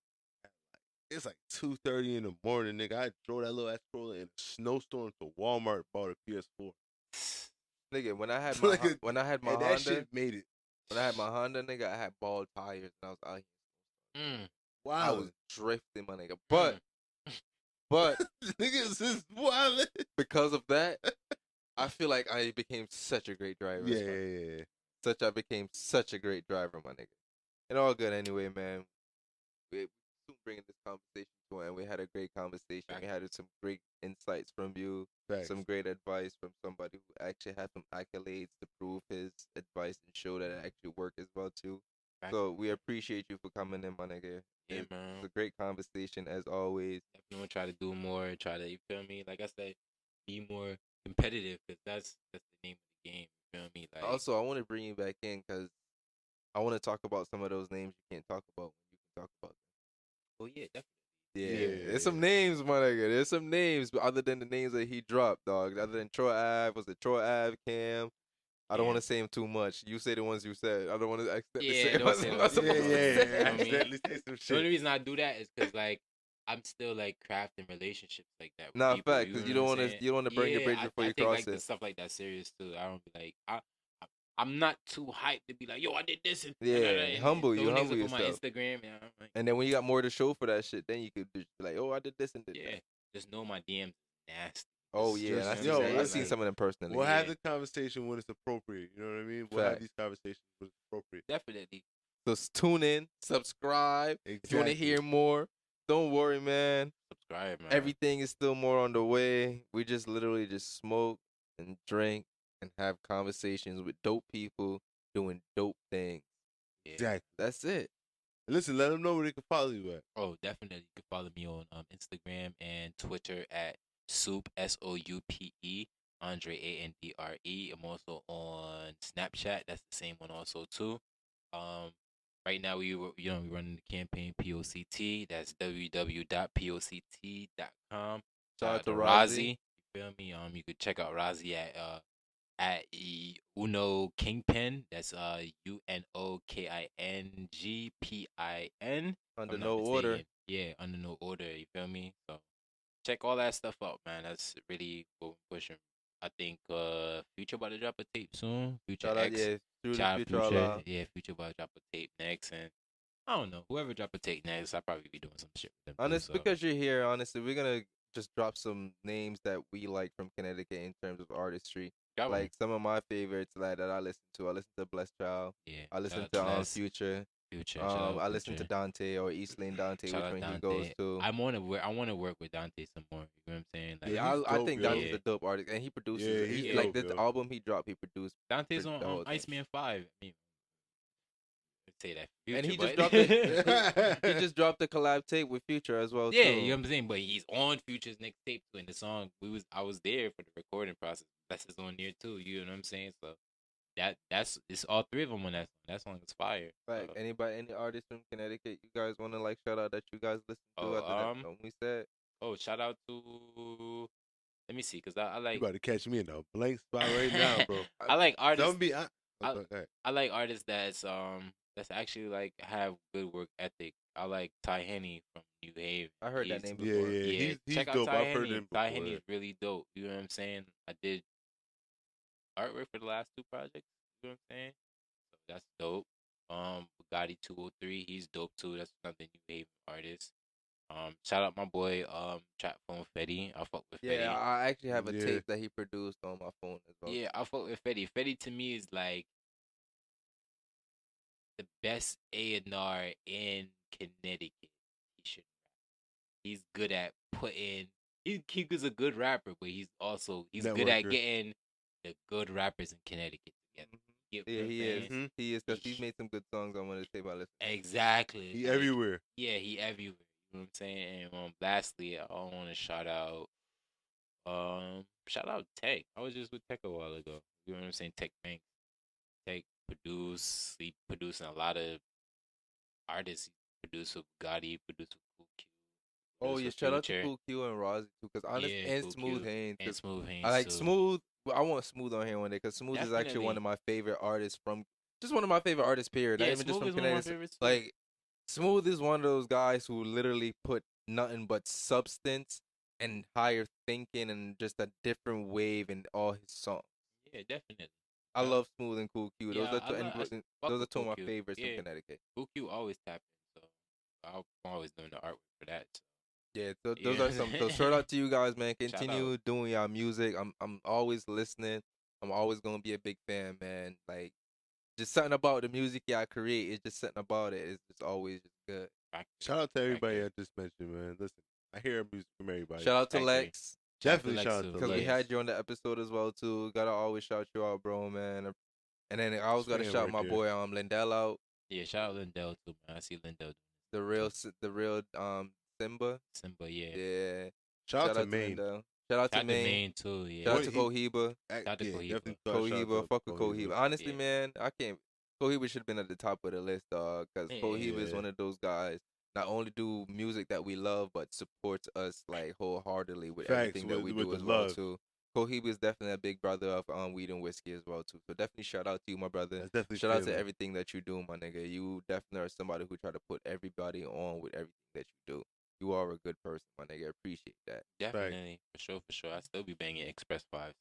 It's like 2:30 in the morning, nigga. I drove that little ass Corolla in a snowstorm to Walmart, bought a PS4. Nigga, when I had Like my a- when I had my And that Honda, shit made it. when I had my Honda, nigga, I had bald tires and I was out here. Mm. I Wow. was drifting, my nigga. But But Niggas is wild. because of that, I feel like I became such a great driver. Yeah. I became such a great driver, my nigga. And all good anyway, man. We soon bringing this conversation to an end. We had a great conversation. We had some great insights from you. Facts. Some great advice from somebody who actually had some accolades to prove his advice and show that it actually worked as well too. So we appreciate you for coming in, my nigga. Yeah, It's man. a great conversation as always. Definitely try to do more. Try to, you feel me? Like I said, be more competitive because that's the name of the game. You feel me? Like Also, I want to bring you back in because I want to talk about some of those names you can't talk about when you can talk about them. oh yeah, definitely. Yeah, there's some names, my nigga. There's some names, but other than the names that he dropped, dog. Other than Troy Ave, was it Troy Ave, Cam? I don't want to say him too much. You say the ones you said. I don't want to accidentally say don't say I'm those. not supposed to say. I mean, Accidentally say some the only shit. reason I do that is because like I'm still like crafting relationships like that. With Nah, people, fact, because you know don't what want I'm to. saying? You don't want to burn your bridge I before you take cross like the it. stuff like that serious too. I don't be like I'm not too hyped to be like, yo, I did this and Yeah, humble you, throw humble niggas up on my yourself. Instagram. Yeah, I'm like, And then when you got more to show for that shit, then you could just be like, oh, I did this and did yeah, that. just know my DMs nasty. Oh Just- yeah, just, and you know what I'm I've saying? seen some of them personally. We'll have the conversation when it's appropriate. You know what I mean? We'll have Fact. these conversations when it's appropriate. Definitely. So tune in, subscribe. If you want to Exactly. hear more, don't worry, man. Subscribe, man. Everything is still more on the way. We just literally just smoke and drink and have conversations with dope people doing dope things. Yeah. Exactly. That's it. Listen, let them know where they can follow you at. Oh, definitely. You can follow me on Instagram and Twitter at Soupe SOUPE Andre ANDRE. I'm also on Snapchat. That's the same one also too. Right now we're running the campaign POCT. That's www.poct.com. Shout out to Razi. You feel me? You could check out Razi at Uno Kingpin. That's UNOKINGPIN. Under no order. Yeah, under no order. You feel me? So check all that stuff out, man. That's really what we're pushing. I think Future about to drop a tape soon. Future Shout out, X. yeah, through the Shout out future Future. Allah. Yeah, Future about to drop a tape next, and I don't know. Whoever drop a tape next, I'll probably be doing some shit with them. Honest, too, so. because you're here, honestly, we're gonna just drop some names that we like from Connecticut in terms of artistry. Got one. Like some of my favorites that I listen to. I listen to Blessed Child. Yeah, I listen shout to out Les. Future. Future. Shout out I listen to Future. Dante or East Lane Dante, Shout which out one he Dante. goes to. I want to work with Dante some more. You know what I'm saying? Like, Yeah, he's I dope, think yo. Dante's a dope artist, and he produces. Yeah, he, he's like dope, the yo. album he dropped, he produced. Dante's the on whole thing. Iceman 5. I mean, I'd say that. Future, And he just but- dropped it. He just dropped a collab tape with Future as well. Yeah, too. you know what I'm saying? But he's on Future's next tape too. And the song I was there for the recording process. Bless is on there too. You know what I'm saying? So it's all three of them on that song. That song is fire. Like So, any artist from Connecticut, you guys want to like shout out that you guys listen to? Oh, Other than we said, shout out to let me see, cause I You like about to catch me in a blank spot right now, bro. I like artists. Don't be. I like artists that's actually like have good work ethic. I like Ty Henney from New Haven. I heard that He's- name Yeah, before. yeah. He's check out dope. Ty I've heard Henney. him Ty before. Henney's really dope. You know what I'm saying? I did artwork for the last two projects. You know what I'm saying? So that's dope. Bugatti 203, he's dope too. That's another New Haven artist. Shout out my boy Trap Phone Fetty. I fuck with Fetty. Yeah, I actually have a Yeah. tape that he produced on my phone as well. Yeah, I fuck with Fetty. Fetty to me is like the best A&R in Connecticut. He should rap. He's good at putting. He was a good rapper, but he's good at Networker. getting the good rappers in Connecticut together. You get Yeah, what I'm he saying? is. Mhm. He is because he's made some good songs on one of the tape I listen. Exactly. He like, everywhere. Yeah, he everywhere. You know what I'm saying? And lastly, I want to shout out Tech. I was just with Tech a while ago. You know what I'm saying? Tech Bank. Tech he producing a lot of artists. He produced with Gotti, produced with Cool Q. Oh produced yeah, with shout out to Future. Cool Q and Rozzy too, because honest Yeah, and Cool Smooth Q Haynes. and 'cause Smooth Haynes. I like too. Smooth. I want Smooth on here one day because Smooth is actually one Definitely. of my favorite artists from. Just one of my favorite artists. Period. Yeah, Not even just Smooth from is one of my Connecticut. favorites too. Like Smooth is one of those guys who literally put nothing but substance and higher thinking and just a different wave in all his songs. Yeah, definitely. I Yeah. love Smooth and Cool Q. Those Yeah, are two, and fuck those are with two of Cool my Q. favorites Yeah. from Connecticut. Cool Q always tap in, so I'm always doing the artwork for that. So. Yeah, those Yeah. are some. So shout out to you guys, man. Shout Continue doing y'all music. I'm always listening. I'm always gonna be a big fan, man. Like just something about the music y'all create. It's just something about it. It's just always just good. Shout out to everybody I just mentioned, man. Listen, I hear music from everybody. Shout out to Factory. Lex Definitely shout out to because we Lex. had you on the episode as well too. Gotta always shout you out, bro, man. And then I always gotta Fan shout right my there. boy Lindell out. Yeah, shout out Lindell too, man. I see Lindell. The real Simba. Simba, yeah. Yeah. Shout out to Maine. Lindell. Shout out to Shout out to Maine. Maine too, yeah. Shout out What to he- Cohiba. Shout out to Cohiba. Definitely shout out Cohiba, to fuck with Cohiba. Honestly, Yeah. man, I can't. Cohiba should have been at the top of the list, dog. Because Yeah. Cohiba is Yeah. one of those guys. Not only do music that we love, but supports us like wholeheartedly with Facts, everything that we with do the as well love. too. Cohiba is definitely a big brother of weed and whiskey as well too. So definitely shout out to you, my brother. That's definitely Shout out to fair, man. everything that you do, my nigga. You definitely are somebody who try to put everybody on with everything that you do. You are a good person, my nigga. I appreciate that. Definitely. For sure. I still be banging Express 5.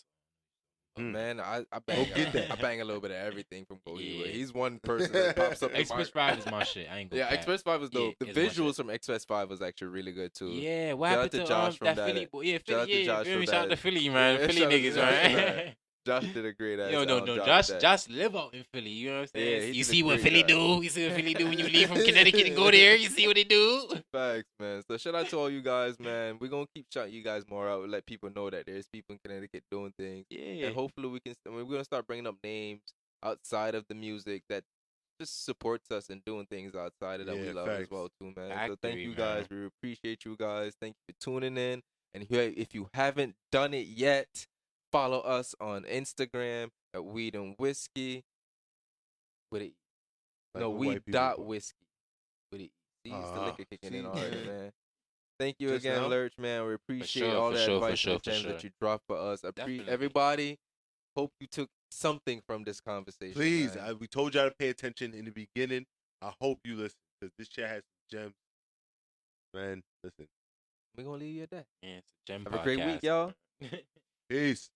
But man, I bang, get that. I bang a little bit of everything from Cohiba. Yeah. He's one person that pops up. in my- Express 5 is my shit. I ain't gonna Yeah, cap. Express 5 was dope. Yeah, The it's my visuals shit. from Express 5 was actually really good too. Yeah, what Shout out happened to to Josh from that that- Philly boy? Yeah, shout out Philly. to Yeah, Josh feel me? from Shout out to that- Philly, man. Yeah, Philly shout out to niggas, Josh from man. that. Josh did a great ass. Yo, no. job Josh, with that. Josh live out in Philly. You know what I'm saying? Yeah, he You did a see what great Philly job. do? You see what Philly do when you leave from Connecticut and go there? You see what they do? Facts, man. So shout out to all you guys, man. We're gonna keep shouting you guys more out. Let people know that there's people in Connecticut doing things. Yeah. And hopefully we can. We're gonna start bringing up names outside of the music that just supports us and doing things outside of that we Yeah, love as facts. well too, man. So Factory, thank you man. guys. We appreciate you guys. Thank you for tuning in. And if you haven't done it yet, follow us on Instagram at Weed and Whiskey. With it, Like no, what Weed white people dot call it. whiskey. With it, see, it's the Ah, liquor kicking see, in already, yeah. man. Thank you Just again, now? Lurch, man. We appreciate sure, all for the sure, for advice sure, and for gems sure. that you dropped for us. Definitely. Everybody, hope you took something from this conversation. Please, man. we told y'all to pay attention in the beginning. I hope you listen because this shit has some gems. Man, listen. We're gonna leave you at that. Yeah, it's a gem Have a great week, podcast. y'all. Peace.